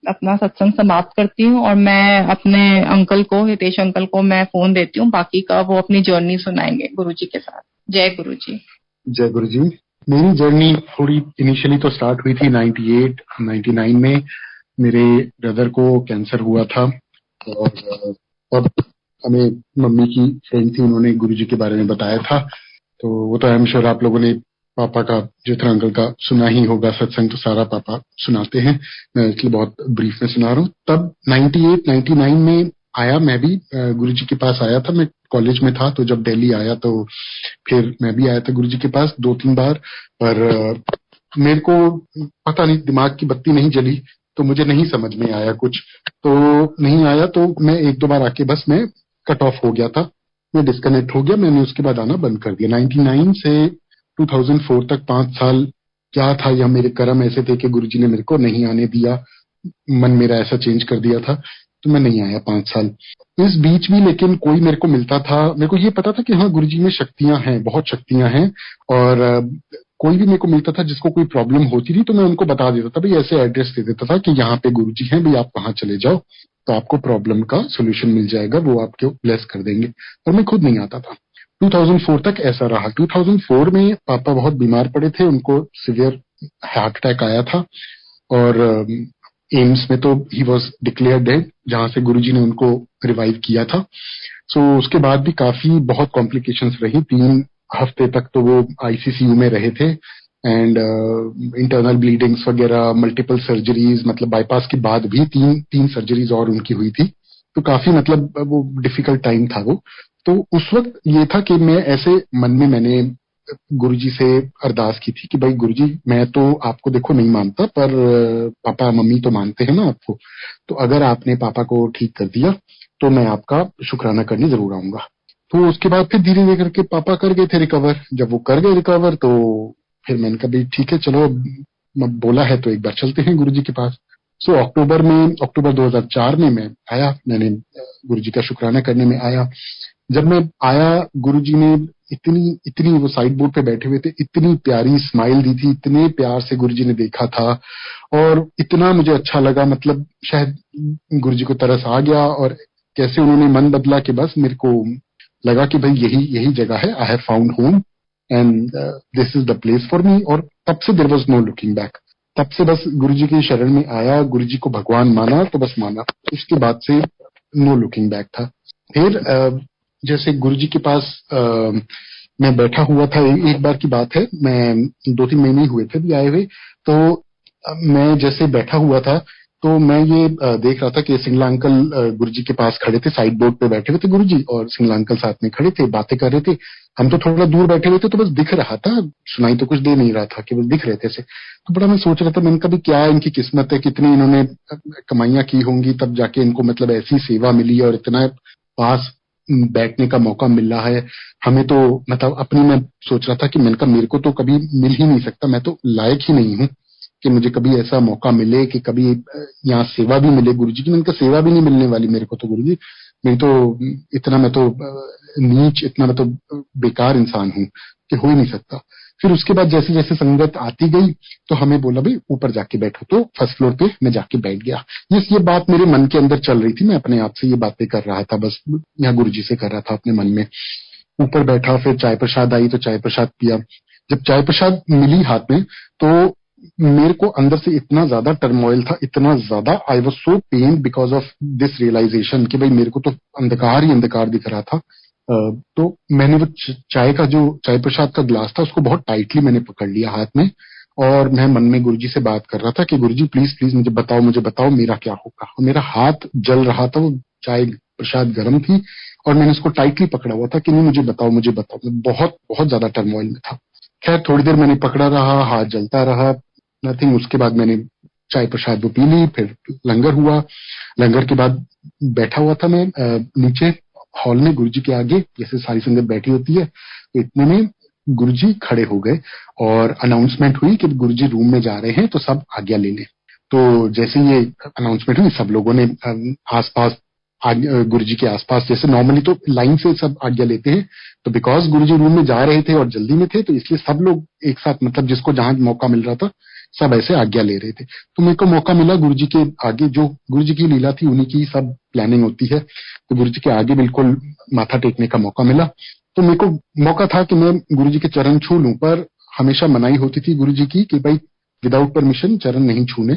अपना सत्संग समाप्त करती हूँ और मैं अपने अंकल को, हितेश अंकल को मैं फोन देती हूँ। बाकी का वो अपनी जर्नी सुनाएंगे गुरुजी के साथ। जय गुरुजी। जय गुरुजी। मेरी जर्नी थोड़ी इनिशियली तो स्टार्ट हुई थी 98, 99 में। मेरे ब्रदर को कैंसर हुआ था और तब हमें मम्मी की फ्रेंड थी, उन्होंने गुरुजी के बारे में बताया था। तो वो तो आई एम श्योर आप लोगों ने पापा का, ज्योतिरा अंकल का सुना ही होगा। सत्संग तो सारा पापा सुनाते हैं, मैं इसलिए बहुत ब्रीफ में सुना रहा हूँ। तब 98, 99 में आया, मैं भी गुरुजी के पास आया था। मैं कॉलेज में था, तो जब दिल्ली आया तो फिर मैं भी आया था गुरुजी के पास 2-3 बार। पर मेरे को पता नहीं, दिमाग की बत्ती नहीं जली। तो मुझे नहीं समझ में आया कुछ, तो नहीं आया, तो मैं एक दो बार आके बस मैं कट ऑफ हो गया था, मैं डिस्कनेक्ट हो गया, मैंने उसके बाद आना बंद कर दिया। 99 से 2004 तक 5 साल क्या था, या मेरे कर्म ऐसे थे कि गुरुजी ने मेरे को नहीं आने दिया, मन मेरा ऐसा चेंज कर दिया था, तो मैं नहीं आया 5 साल। इस बीच भी लेकिन कोई मेरे को मिलता था, मेरे को ये पता था कि हाँ गुरुजी में शक्तियां हैं, बहुत शक्तियां हैं, और कोई भी मेरे को मिलता था जिसको कोई प्रॉब्लम होती थी तो मैं उनको बता देता था, भाई ऐसे एड्रेस दे देता था कि यहाँ पे गुरुजी हैं, भाई आप वहां चले जाओ तो आपको प्रॉब्लम का सोल्यूशन मिल जाएगा, वो आपको ब्लेस कर देंगे, और मैं खुद नहीं आता था। 2004 तक ऐसा रहा। 2004 में पापा बहुत बीमार पड़े थे, उनको सीवियर हार्ट अटैक आया था, और एम्स में तो ही वॉज डिक्लेयर डेड, जहां से गुरुजी ने उनको रिवाइव किया था। सो उसके बाद भी काफी बहुत कॉम्प्लिकेशंस रही, 3 हफ्ते तक तो वो आईसीसीयू में रहे थे, एंड इंटरनल ब्लीडिंग्स वगैरह, मल्टीपल सर्जरीज, मतलब बाईपास के बाद भी तीन सर्जरीज और उनकी हुई थी, तो काफी मतलब वो डिफिकल्ट टाइम था वो। तो उस वक्त ये था कि मैं ऐसे मन में मैंने गुरुजी से अरदास की थी कि भाई गुरुजी, मैं तो आपको देखो नहीं मानता, पर पापा मम्मी तो मानते हैं ना आपको, तो अगर आपने पापा को ठीक कर दिया तो मैं आपका शुक्राना करने जरूर आऊंगा। तो उसके बाद फिर धीरे धीरे करके पापा कर गए थे रिकवर। जब वो कर गए रिकवर तो फिर मैंने कहा भाई ठीक है चलो, बोला है तो एक बार चलते हैं गुरुजी के पास। सो अक्टूबर 2004 में मैं आया, मैंने गुरुजी का शुक्राना करने में आया। जब मैं आया, गुरुजी ने इतनी इतनी, वो साइड बोर्ड पे बैठे हुए थे, इतनी प्यारी स्माइल दी थी, इतने प्यार से गुरुजी ने देखा था, और इतना मुझे अच्छा लगा, मतलब शायद गुरुजी को तरस आ गया, और कैसे उन्होंने मन बदला कि बस मेरे को लगा कि भाई यही यही जगह है, I have found home and this is the place for me. और तब से there was no looking back, तब से बस गुरुजी की शरण में आया, गुरुजी को भगवान माना तो बस माना, उसके बाद से नो लुकिंग बैक था। फिर जैसे गुरुजी के पास मैं बैठा हुआ था, एक बार की बात है, मैं 2-3 महीने हुए थे भी आए हुए, तो मैं जैसे बैठा हुआ था तो मैं ये देख रहा था कि सिंगला अंकल गुरुजी के पास खड़े थे, साइड बोर्ड पे बैठे हुए थे गुरुजी, और सिंगला अंकल साथ में खड़े थे, बातें कर रहे थे। हम तो थोड़ा दूर बैठे हुए थे, तो बस दिख रहा था, सुनाई तो कुछ दे नहीं रहा था, केवल दिख रहे थे ऐसे। तो बड़ा मैं सोच रहा था, मैंने कहा क्या इनकी किस्मत है, कितनी इन्होंने कमाइयां की होंगी, तब जाके इनको मतलब ऐसी सेवा मिली और इतना पास बैठने का मौका मिल रहा है। हमें तो मतलब अपनी, मैं सोच रहा था कि मैंने कहा मेरे को तो कभी मिल ही नहीं सकता, मैं तो लायक ही नहीं हूँ कि मुझे कभी ऐसा मौका मिले कि कभी यहाँ सेवा भी मिले गुरुजी की। मैंने कहा सेवा भी नहीं मिलने वाली मेरे को तो गुरुजी, मैं तो इतना, मैं तो नीच, इतना मैं तो बेकार इंसान हूँ कि हो ही नहीं सकता। फिर उसके बाद जैसे जैसे संगत आती गई तो हमें बोला भाई ऊपर जाके बैठो, तो फर्स्ट फ्लोर पे मैं जाके बैठ गया। ये बात मेरे मन के अंदर चल रही थी, मैं अपने आप से ये बातें कर रहा था, बस यहाँ गुरुजी से कर रहा था अपने मन में। ऊपर बैठा, फिर चाय प्रसाद आई तो चाय प्रसाद पिया। जब चाय प्रसाद मिली हाथ में तो मेरे को अंदर से इतना ज्यादा टर्मोइल था, इतना ज्यादा, I was so pain because of this realisation कि भाई मेरे को तो अंधकार ही अंधकार दिख रहा था। तो मैंने वो चाय का, जो चाय प्रसाद का ग्लास था, उसको बहुत टाइटली मैंने पकड़ लिया हाथ में, और मैं मन में गुरुजी से बात कर रहा था कि गुरुजी प्लीज प्लीज मुझे बताओ मेरा क्या होगा। और मेरा हाथ जल रहा था, वो चाय प्रसाद गर्म थी और मैंने उसको टाइटली पकड़ा हुआ था कि नहीं मुझे बताओ। मैं बहुत बहुत ज्यादा टर्मोइल में था। खैर थोड़ी देर मैंने पकड़ा रहा, हाथ जलता रहा, नथिंग। उसके बाद मैंने चाय प्रसाद वो पी ली, फिर लंगर हुआ। लंगर के बाद बैठा हुआ था मैं नीचे हॉल में गुरुजी के आगे, जैसे सारी संगत बैठी होती है, तो इतने में गुरुजी खड़े हो गए और अनाउंसमेंट हुई कि गुरुजी रूम में जा रहे हैं, तो सब आज्ञा ले लें। तो जैसे ये अनाउंसमेंट हुई, सब लोगों ने आसपास, गुरुजी के आसपास, जैसे नॉर्मली तो लाइन से सब आज्ञा लेते हैं, तो बिकॉज गुरुजी रूम में जा रहे थे और जल्दी में थे, तो इसलिए सब लोग एक साथ, मतलब जिसको जहां मौका मिल रहा था सब ऐसे आज्ञा ले रहे थे। तो मेरे को मौका मिला गुरुजी के आगे, जो गुरुजी की लीला थी उन्हीं की सब प्लानिंग होती है, तो गुरुजी के आगे बिल्कुल माथा टेकने का मौका मिला। तो मेरे को मौका था कि मैं गुरुजी के चरण छू लूं, पर हमेशा मनाही होती थी गुरुजी की कि भाई विदाउट परमिशन चरण नहीं छूने।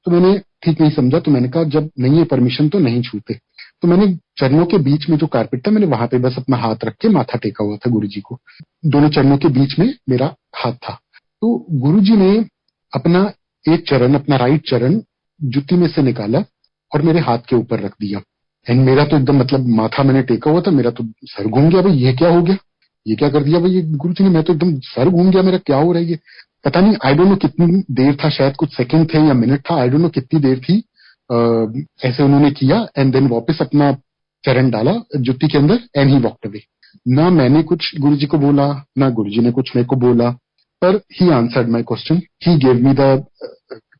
तो मैंने ठीक नहीं समझा, तो मैंने कहा जब नहीं है परमिशन तो नहीं छूते। तो मैंने चरणों के बीच में जो कारपेट था, मैंने वहां पे बस अपना हाथ रख के माथा टेका हुआ था गुरुजी को, दोनों चरणों के बीच में मेरा हाथ था। तो गुरुजी ने अपना एक चरण, अपना राइट चरण जुत्ती में से निकाला और मेरे हाथ के ऊपर रख दिया। एंड मेरा तो एकदम, मतलब माथा मैंने टेका हुआ था, मेरा तो सर घूम गया, भाई ये क्या हो गया, ये क्या कर दिया भाई ये गुरुजी ने, मैं तो एकदम सर घूम गया मेरा, क्या हो रहा है ये। पता नहीं, आई डोंट नो कितनी देर था, शायद कुछ सेकंड थे या मिनट था, आई डोंट नो कितनी देर थी। ऐसे उन्होंने किया एंड देन वापस अपना चरण डाला जुत्ती के अंदर एंड ही वॉकड अवे। ना मैंने कुछ गुरुजी को बोला, ना गुरुजी ने कुछ मेरे को बोला, पर he answered my question, he gave me the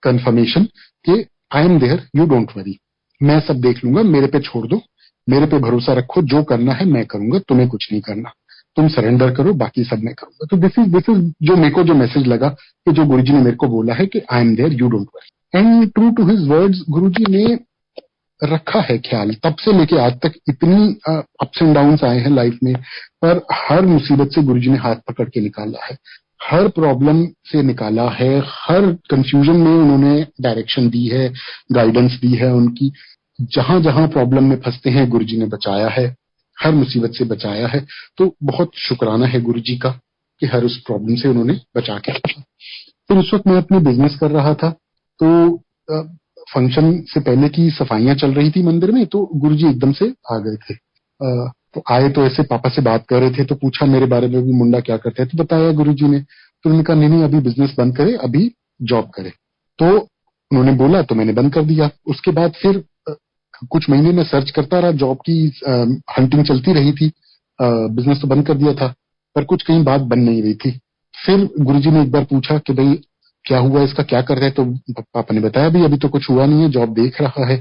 confirmation कि I am there, you don't worry, मैं सब देख लूंगा, मेरे पे छोड़ दो, मेरे पे भरोसा रखो, जो करना है मैं करूंगा, तुम्हें कुछ नहीं करना, तुम सरेंडर करो, बाकी सब मैं करूंगा। तो दिस इज जो मेरे को जो मैसेज लगा कि जो गुरुजी ने मेरे को बोला है कि I am there, you don't worry. And true to his words Guruji ने रखा है ख्याल, तब से लेके आज तक इतनी अप्स एंड डाउन्स आए हैं लाइफ में, पर हर मुसीबत से गुरुजी ने हाथ पकड़ के निकाला है, हर प्रॉब्लम से निकाला है, हर कंफ्यूजन में उन्होंने डायरेक्शन दी है, गाइडेंस दी है उनकी। जहां जहां प्रॉब्लम में फंसते हैं गुरुजी ने बचाया है, हर मुसीबत से बचाया है। तो बहुत शुक्राना है गुरुजी का कि हर उस प्रॉब्लम से उन्होंने बचा के रखा। फिर उस वक्त मैं अपने बिजनेस कर रहा था, तो फंक्शन से पहले की सफाइयां चल रही थी मंदिर में, तो गुरुजी एकदम से आ गए थे। तो आए तो ऐसे पापा से बात कर रहे थे, तो पूछा मेरे बारे में भी, मुंडा क्या करते हैं, तो बताया गुरुजी ने। तो उन्होंने कहा नहीं, अभी बिजनेस बंद करे, अभी जॉब करे। तो उन्होंने बोला तो मैंने बंद कर दिया। उसके बाद फिर कुछ महीने में सर्च करता रहा, जॉब की हंटिंग चलती रही थी, बिजनेस तो बंद कर दिया था, पर कुछ कहीं बात बन नहीं रही थी। फिर गुरुजी ने एक बार पूछा कि भाई क्या हुआ, इसका क्या कर रहे हैं, तो पापा ने बताया भाई अभी तो कुछ हुआ नहीं है, जॉब देख रहा है।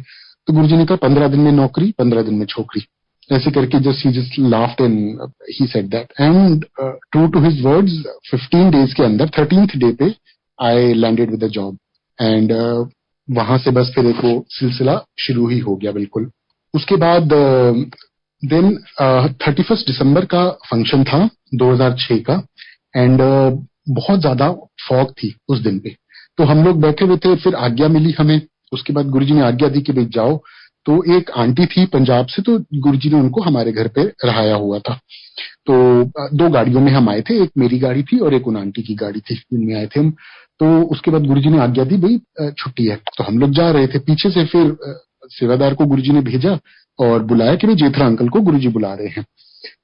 तो गुरुजी ने कहा 15 दिन में नौकरी, 15 दिन में छोकरी, ऐसे करके just laughed and he said that. And true to his words 15 days के अंदर 13th डे पे I landed with a job. And वहां से बस फिर एक वो सिलसिला शुरू ही हो गया बिल्कुल। उसके बाद देन 31 दिसंबर का फंक्शन था 2006 का, एंड बहुत ज्यादा फॉग थी उस दिन पे। तो हम लोग बैठे हुए थे, फिर आज्ञा मिली हमें। उसके बाद गुरुजी ने आज्ञा दी कि भाई जाओ। तो एक आंटी थी पंजाब से, तो गुरुजी ने उनको हमारे घर पे रहाया हुआ था। तो 2 गाड़ियों में हम आए थे, एक मेरी गाड़ी थी और एक उन आंटी की गाड़ी थी जिनमें आए थे हम। तो उसके बाद गुरुजी ने आज्ञा दी भाई छुट्टी है, तो हम लोग जा रहे थे। पीछे से फिर सेवादार को गुरुजी ने भेजा और बुलाया कि भाई जेठरा अंकल को गुरुजी बुला रहे हैं।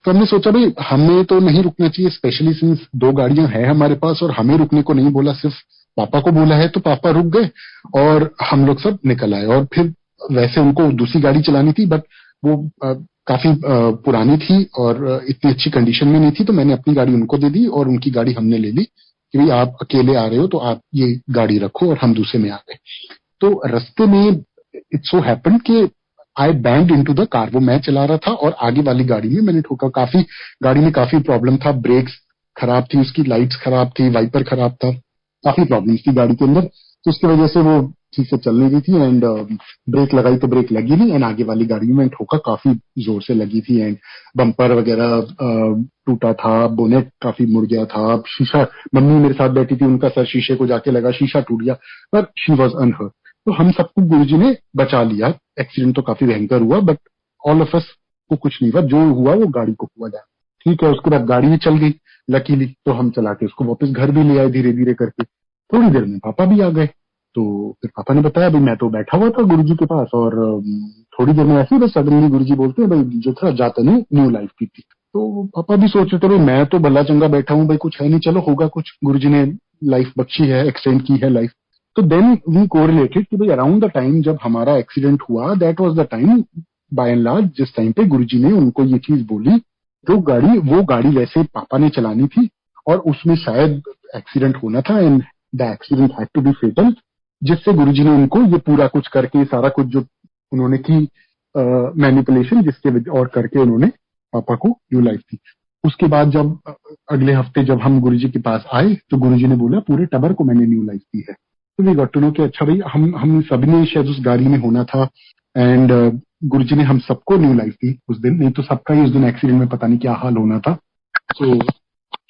तो हमने सोचा भाई हमें तो नहीं रुकना चाहिए, स्पेशली सिंस 2 गाड़ियां हैं हमारे पास और हमें रुकने को नहीं बोला, सिर्फ पापा को बोला है। तो पापा रुक गए और हम लोग सब निकल आए। और फिर वैसे उनको दूसरी गाड़ी चलानी थी, बट वो काफी पुरानी थी और इतनी अच्छी कंडीशन में नहीं थी, तो मैंने अपनी गाड़ी उनको दे दी और उनकी गाड़ी हमने ले ली कि भाई आप अकेले आ रहे हो तो आप ये गाड़ी रखो, और हम दूसरे में आ गए। तो रास्ते में इट सो हैपेंड कि I band into the car. वो मैं चला रहा था और आगे वाली गाड़ी में मैंने ठोका। काफी गाड़ी में काफी प्रॉब्लम था, ब्रेक्स खराब थी, उसकी लाइट्स खराब थी, वाइपर खराब था, काफी प्रॉब्लम थी गाड़ी के अंदर। तो उसकी वजह से वो ठीक से चल नहीं रही थी। एंड ब्रेक लगाई तो ब्रेक लगी नहीं, एंड आगे वाली गाड़ी में ठोका, काफी जोर से लगी थी। एंड बम्पर वगैरह टूटा था, बोनेट काफी मुड़ गया था, शीशा, मम्मी मेरे साथ बैठी थी, उनका सर शीशे को जाके लगा, शीशा टूट गया, पर शी वॉज अनहर्ट। तो हम सबको गुरुजी ने बचा लिया। एक्सीडेंट तो काफी भयंकर हुआ, बट ऑल ऑफ अस को कुछ नहीं हुआ, जो हुआ वो गाड़ी को हुआ। जाए ठीक है। उसके बाद गाड़ी भी चल गई लकीली, तो हम चला के उसको वापस घर भी ले आए धीरे धीरे करके। थोड़ी देर में पापा भी आ गए। तो फिर पापा ने बताया भाई मैं तो बैठा हुआ था गुरुजी के पास, और थोड़ी देर में ऐसे ही बस सडनली गुरुजी बोलते हैं भाई जो था जाते नहीं न्यू लाइफ की थी। तो पापा भी सोच रहे थे भाई मैं तो भला चंगा बैठा हूँ, भाई कुछ है नहीं, चलो होगा कुछ, गुरुजी ने लाइफ बख्शी है, एक्सटेंड की है लाइफ। तो देन वी कोरिलेटेड कि भाई अराउंड द टाइम जब हमारा एक्सीडेंट हुआ, that was the time by and large जिस टाइम पे गुरुजी ने उनको ये चीज बोली। वो गाड़ी वैसे पापा ने चलानी थी और उसमें शायद एक्सीडेंट होना था, and the accident had to be fatal, जिससे गुरुजी ने उनको ये पूरा कुछ करके, सारा कुछ जो उन्होंने की मैनिपुलेशन, जिसके और करके उन्होंने पापा को न्यू लाइफ दी। उसके बाद जब अगले हफ्ते जब हम गुरुजी के पास आए, तो गुरुजी ने बोला पूरे टबर को मैंने न्यू लाइफ दी है। तो वी गॉट टू नो कि अच्छा भाई हम सभी ने शायद उस गाड़ी में होना था, एंड गुरुजी ने हम सबको न्यू लाइफ दी उस दिन, नहीं तो सबका ही उस दिन एक्सीडेंट में पता नहीं क्या हाल होना था। तो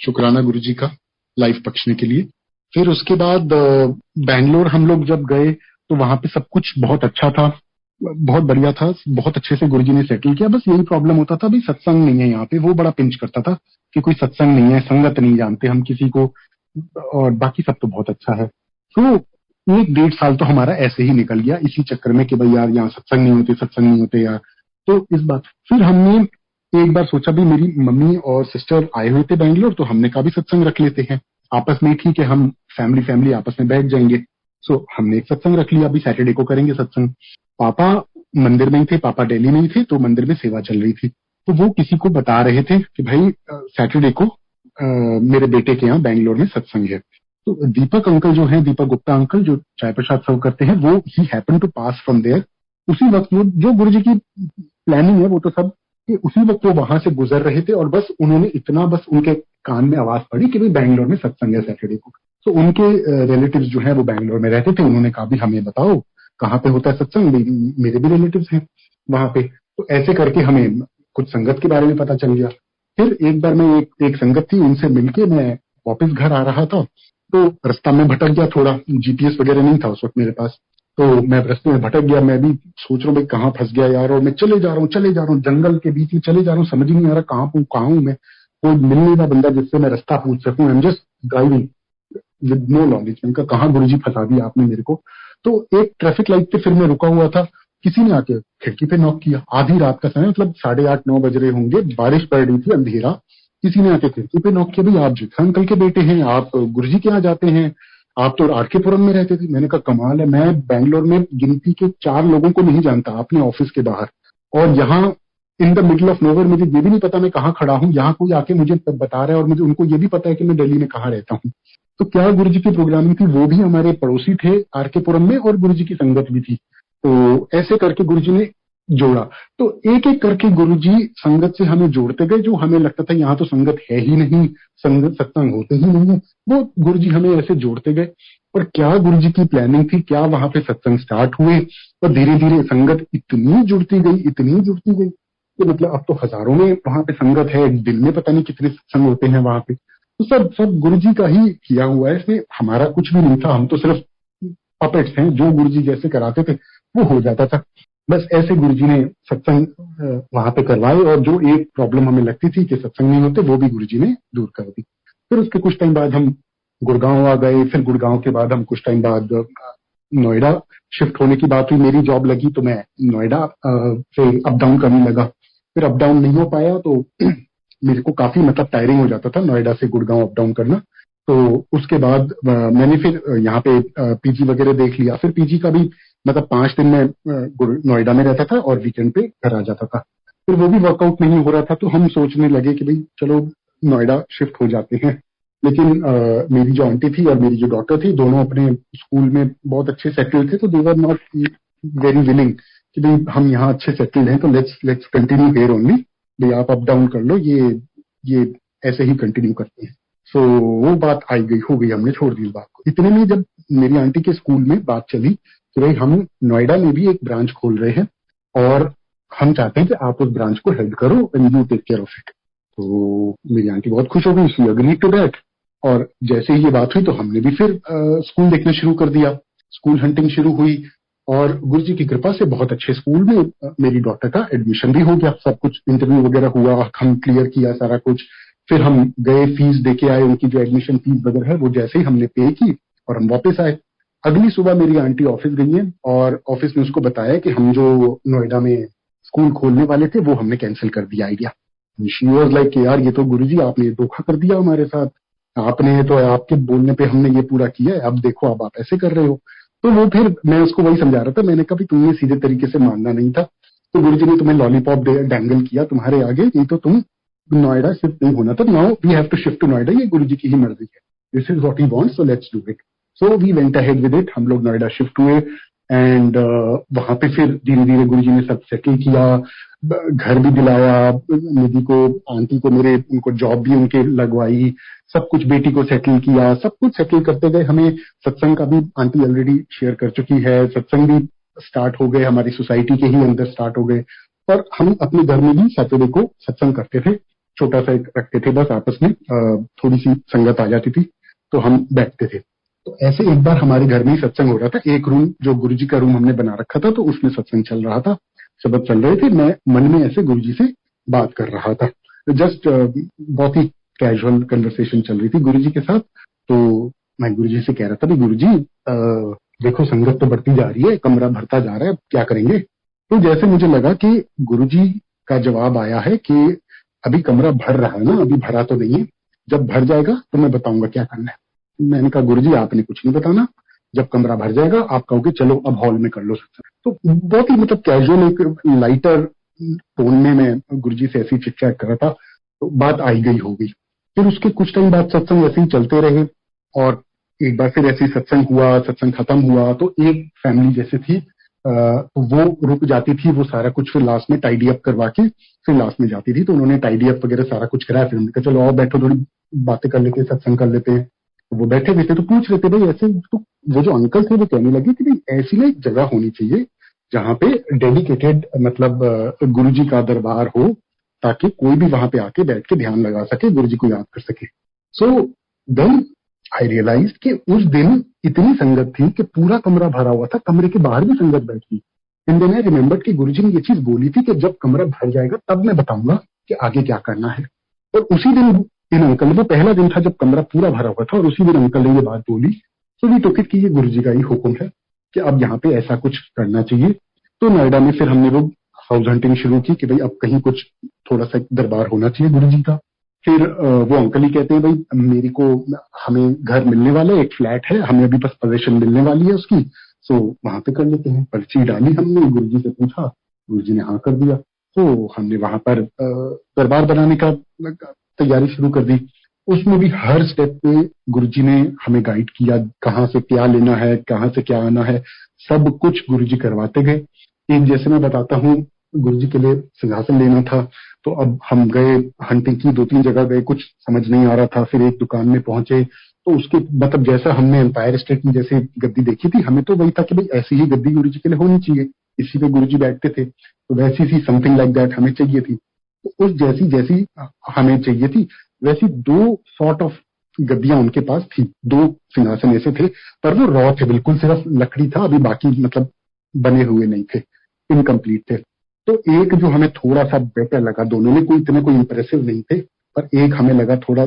शुक्राना गुरुजी का लाइफ बख्शने के लिए। फिर उसके बाद बैंगलोर हम लोग जब गए तो वहां पे सब कुछ बहुत अच्छा था, बहुत बढ़िया था, बहुत अच्छे से गुरुजी ने सेटल किया। बस यही प्रॉब्लम होता था भाई सत्संग नहीं है यहाँ पे, वो बड़ा पिंच करता था कि कोई सत्संग नहीं है, संगत नहीं जानते हम किसी को, और बाकी सब तो बहुत अच्छा है। तो 1-1.5 साल तो हमारा ऐसे ही निकल गया इसी चक्कर में कि भाई यार यहाँ सत्संग नहीं होते यार। तो इस बात फिर हमने एक बार सोचा भी, मेरी मम्मी और सिस्टर आए हुए थे बैंगलोर, तो हमने कहा भी सत्संग रख लेते हैं आपस में, ठीक है हम फैमिली आपस में बैठ जाएंगे। सो हमने एक सत्संग रख लिया, अभी सैटरडे को करेंगे सत्संग। पापा मंदिर में ही थे, पापा दिल्ली में ही थे, तो मंदिर में सेवा चल रही थी। तो वो किसी को बता रहे थे कि भाई सैटरडे को मेरे बेटे के यहाँ बैंगलोर में सत्संग है। तो दीपक अंकल जो है, दीपक गुप्ता अंकल जो चाय प्रसाद सर्व करते हैं, वो ही happen to pass from there. उसी वक्त वो जो गुरु जी की प्लानिंग है वो तो सब कि उसी वक्त वो वहां से गुजर रहे थे और बस उन्होंने इतना बस उनके कान में आवाज पड़ी कि भाई बैंगलोर में सत्संग है सैटरडे को। तो उनके रिलेटिव्स जो है वो बैंगलोर में रहते थे, उन्होंने कहा भी हमें बताओ कहाँ पे होता है सत्संग, मेरे भी रिलेटिव्स हैं वहां पे। तो ऐसे करके हमें कुछ संगत के बारे में पता चल गया। फिर एक बार मैं एक संगत थी, उनसे मिलके मैं वापस घर आ रहा था, तो रास्ता में भटक गया थोड़ा, जीपीएस वगैरह नहीं था उस वक्त मेरे पास। तो मैं रास्ते में भटक गया, मैं भी सोच रहा हूँ भाई कहाँ फंस गया यार, और मैं चले जा रहा हूँ जंगल के बीच में चले जा रहा हूँ, समझ ही नहीं आ रहा कहाँ हूँ मैं। कोई मिलने का बंदा जिससे मैं रास्ता पूछ सकूं, I am just driving with no knowledge. मैंने कहा कहाँ गुरुजी फंसा दिया आपने मेरे को। तो एक ट्रैफिक लाइट पे फिर मैं रुका हुआ था, किसी ने आके खिड़की पे नॉक किया, आधी रात का समय, मतलब 8:30-9 बज रहे होंगे, बारिश पड़ रही थी, अंधेरा। किसी ने आके खिड़की पे नॉक किया, भाई आप जेठा अंकल के बेटे हैं, आप गुरुजी के यहाँ जाते हैं, आप तो आरकेपुरम में रहते थे। मैंने कहा कमाल है, मैं बैंगलोर में गिनती के 4 लोगों को नहीं जानता अपने ऑफिस के बाहर, और यहाँ in the middle of nowhere मुझे ये भी नहीं पता मैं कहाँ खड़ा हूँ, यहाँ कोई आके मुझे बता रहा है, और मुझे उनको ये भी पता है कि मैं दिल्ली में कहाँ रहता हूँ। तो क्या गुरुजी की प्रोग्रामिंग थी, वो भी हमारे पड़ोसी थे आरकेपुरम में, और गुरुजी की संगत भी थी। तो ऐसे करके गुरुजी ने जोड़ा। तो एक एक करके गुरुजी संगत से हमें जोड़ते गए, जो हमें लगता था यहाँ तो संगत है ही नहीं, संगत सत्संग होते ही नहीं है, वो गुरुजी हमें ऐसे जोड़ते गए। और क्या गुरुजी की प्लानिंग थी, क्या वहां पे सत्संग स्टार्ट हुए, और धीरे धीरे संगत इतनी जुड़ती गई कि मतलब अब तो हजारों में वहां पे संगत है, दिन में पता नहीं कितने सत्संग होते हैं वहां पे। तो सब गुरुजी का ही किया हुआ है, इसमें हमारा कुछ भी नहीं था, हम तो सिर्फ पपेट्स हैं, जो गुरुजी जैसे कराते थे वो हो जाता था। बस ऐसे गुरुजी ने सत्संग वहां पे करवाए, और जो एक प्रॉब्लम हमें लगती थी कि सत्संग नहीं होते, वो भी गुरुजी ने दूर कर दी। फिर उसके कुछ टाइम बाद हम गुड़गांव आ गए। फिर गुड़गांव के बाद हम कुछ टाइम बाद नोएडा शिफ्ट होने की बात हुई, मेरी जॉब लगी तो मैं नोएडा से अप डाउन करने लगा। फिर अप डाउन नहीं हो पाया तो मेरे को काफी मतलब टायरिंग हो जाता था नोएडा से गुड़गांव अप डाउन करना। तो उसके बाद मैंने फिर यहाँ पे पीजी वगैरह देख लिया। फिर पीजी का भी मतलब 5 दिन में नोएडा में रहता था और वीकेंड पे घर आ जाता था। फिर वो भी वर्कआउट नहीं हो रहा था, तो हम सोचने लगे कि भाई चलो नोएडा शिफ्ट हो जाते हैं। लेकिन मेरी जो आंटी थी और मेरी जो डॉटर थी, दोनों अपने स्कूल में बहुत अच्छे सेटल्ड थे, तो दे वर नॉट वेरी विलिंग कि भाई हम यहाँ अच्छे सेटल्ड हैं तो लेट्स कंटिन्यू हियर ओनली, भाई आप अप डाउन कर लो, ये ऐसे ही कंटिन्यू करते हैं। सो वो बात हो गई, हमने छोड़ दी इस बात को। इतने में जब मेरी आंटी के स्कूल में बात चली कि भाई हम नोएडा में भी एक ब्रांच खोल रहे हैं और हम चाहते हैं कि आप उस ब्रांच को हेल्प करो and you take care of it. तो मेरी आंटी बहुत खुश हो गई, शी एग्रीड टू दैट। और जैसे ही ये बात हुई तो हमने भी फिर स्कूल देखना शुरू कर दिया, स्कूल हंटिंग शुरू हुई, और गुरुजी की कृपा से बहुत अच्छे स्कूल में मेरी डॉटर का एडमिशन भी हो गया। सब कुछ इंटरव्यू वगैरह हुआ, हम क्लियर किया सारा कुछ। फिर हम गए, फीस देके आए, उनकी जो एडमिशन फीस वगैरह है वो जैसे ही हमने पे की और हम वापस आए। अगली सुबह मेरी आंटी ऑफिस गई है और ऑफिस में उसको बताया कि हम जो नोएडा में स्कूल खोलने वाले थे वो हमने कैंसिल कर दिया आइडिया। शी वाज लाइक यार ये तो गुरुजी आपने धोखा कर दिया हमारे साथ, आपने तो आपके बोलने पे हमने ये पूरा किया है, अब देखो अब आप ऐसे कर रहे हो। तो वो फिर मैं उसको वही समझा रहा था, मैंने कहा तुमने सीधे तरीके से मानना नहीं था, तो गुरुजी ने तुम्हें लॉलीपॉप डैंगल किया तुम्हारे आगे, नहीं तो तुम नोएडा शिफ्ट नहीं होना था। Now we have to shift to Noida, ये गुरुजी की ही मर्जी है, this is what he wants, so let's do it. So we went ahead with it, हम लोग नोएडा शिफ्ट हुए एंड वहां पे फिर धीरे धीरे गुरुजी ने सब सेटल किया, घर भी दिलाया निधि को, आंटी को मेरे, उनको जॉब भी उनके लगवाई, सब कुछ बेटी को सेटल किया, सब कुछ सेटल करते गए। हमें सत्संग का भी आंटी ऑलरेडी शेयर कर चुकी है, सत्संग भी स्टार्ट हो गए, हमारी सोसाइटी के ही अंदर स्टार्ट हो गए। और हम अपने घर में भी सैटरडे को सत्संग करते थे, छोटा सा एक रखते थे, बस आपस में थोड़ी सी संगत आ जाती थी तो हम बैठते थे। तो ऐसे एक बार हमारे घर में ही सत्संग हो रहा था, एक रूम जो गुरुजी का रूम हमने बना रखा था तो उसमें सत्संग चल रहा था, शब्द चल रहे थे, मैं मन में ऐसे गुरुजी से बात कर रहा था, जस्ट बहुत ही कैजुअल कन्वर्सेशन चल रही थी गुरुजी के साथ। तो मैं गुरुजी से कह रहा था, गुरुजी देखो संगत तो बढ़ती जा रही है, कमरा भरता जा रहा है, क्या करेंगे। तो जैसे मुझे लगा कि गुरुजी का जवाब आया है कि अभी कमरा भर रहा है ना, अभी भरा तो नहीं है, जब भर जाएगा तो मैं बताऊंगा क्या करना है। मैंने कहा गुरुजी आपने कुछ नहीं बताना, जब कमरा भर जाएगा आप कहोगे चलो अब हॉल में कर लो सत्संग। तो बहुत ही मतलब कैजुअल एक लाइटर टोन में मैं गुरुजी से ऐसी चिट चैट कर रहा था, तो बात आई गई हो गई। फिर उसके कुछ टाइम बाद सत्संग ऐसे ही चलते रहे और एक बार फिर ऐसे ही सत्संग हुआ, सत्संग खत्म हुआ तो एक फैमिली जैसे थी वो रुक जाती थी, वो सारा कुछ फिर लास्ट में टाइडी अप करवा के फिर लास्ट में जाती थी। तो उन्होंने टाइडी अप वगैरह सारा कुछ कराया, फिर उन्होंने कहा चलो आओ बैठो थोड़ी बातें कर लेते हैं, सत्संग कर लेते हैं। तो वो बैठे हुए थे तो पूछ रहे थे भाई ऐसे, तो वो जो अंकल थे वो कहने लगे कि भाई ऐसी ना एक जगह होनी चाहिए जहाँ पे डेडिकेटेड मतलब गुरुजी का दरबार हो, ताकि कोई भी वहां पे आके बैठ के ध्यान लगा सके, गुरुजी को याद कर सके। सो देन आई रियलाइज कि उस दिन इतनी संगत थी कि पूरा कमरा भरा हुआ था, कमरे के बाहर भी संगत बैठी। एंड देन आई रिमेंबर्ड कि गुरुजी ने ये चीज बोली थी कि जब कमरा भर जाएगा तब मैं बताऊंगा कि आगे क्या करना है। और उसी दिन इन अंकल, वो पहला दिन था जब कमरा पूरा भरा हुआ था और उसी दिन अंकल ने ये बात बोली। तो वी टुक इट कि ये गुरुजी का ही हुक्म है कि अब यहाँ पे ऐसा कुछ करना चाहिए। तो नोएडा में फिर हमने वो हाउस हंटिंग शुरू की कि भाई अब कहीं कुछ थोड़ा सा दरबार होना चाहिए गुरुजी का। फिर वो अंकल ही कहते हैं भाई मेरे को, हमें घर मिलने वाला है, एक फ्लैट है, हमें अभी बस पोजीशन मिलने वाली है उसकी, सो वहां पे कर लेते हैं। पर्ची डाली हमने, गुरुजी से पूछा, गुरुजी ने हाँ कर दिया। तो हमने वहां पर दरबार बनाने का तैयारी शुरू कर दी। उसमें भी हर स्टेप पे गुरुजी ने हमें गाइड किया, कहाँ से क्या लेना है, कहाँ से क्या आना है, सब कुछ गुरुजी करवाते गए। एक जैसे मैं बताता हूँ, गुरुजी के लिए सिंहासन लेना था, तो अब हम गए हंटिंग की, 2-3 जगह गए, कुछ समझ नहीं आ रहा था। फिर एक दुकान में पहुंचे तो उसके मतलब जैसा हमने एम्पायर स्टेट में जैसे गद्दी देखी थी, हमें तो वही था कि भाई ऐसी ही गद्दी गुरुजी के लिए होनी चाहिए, इसी पे गुरुजी बैठते थे, तो वैसी सी समथिंग लाइक दैट हमें चाहिए थी। तो उस जैसी जैसी हमें चाहिए थी वैसी 2 सॉर्ट ऑफ गद्दियां उनके पास थी, 2 सिंहासन ऐसे थे, पर वो रॉ थे, बिल्कुल सिर्फ लकड़ी था, अभी बाकी मतलब बने हुए नहीं थे, इनकम्प्लीट थे। तो एक जो हमें थोड़ा सा बेटर लगा, दोनों में कोई इतने कोई इंप्रेसिव नहीं थे, पर एक हमें लगा थोड़ा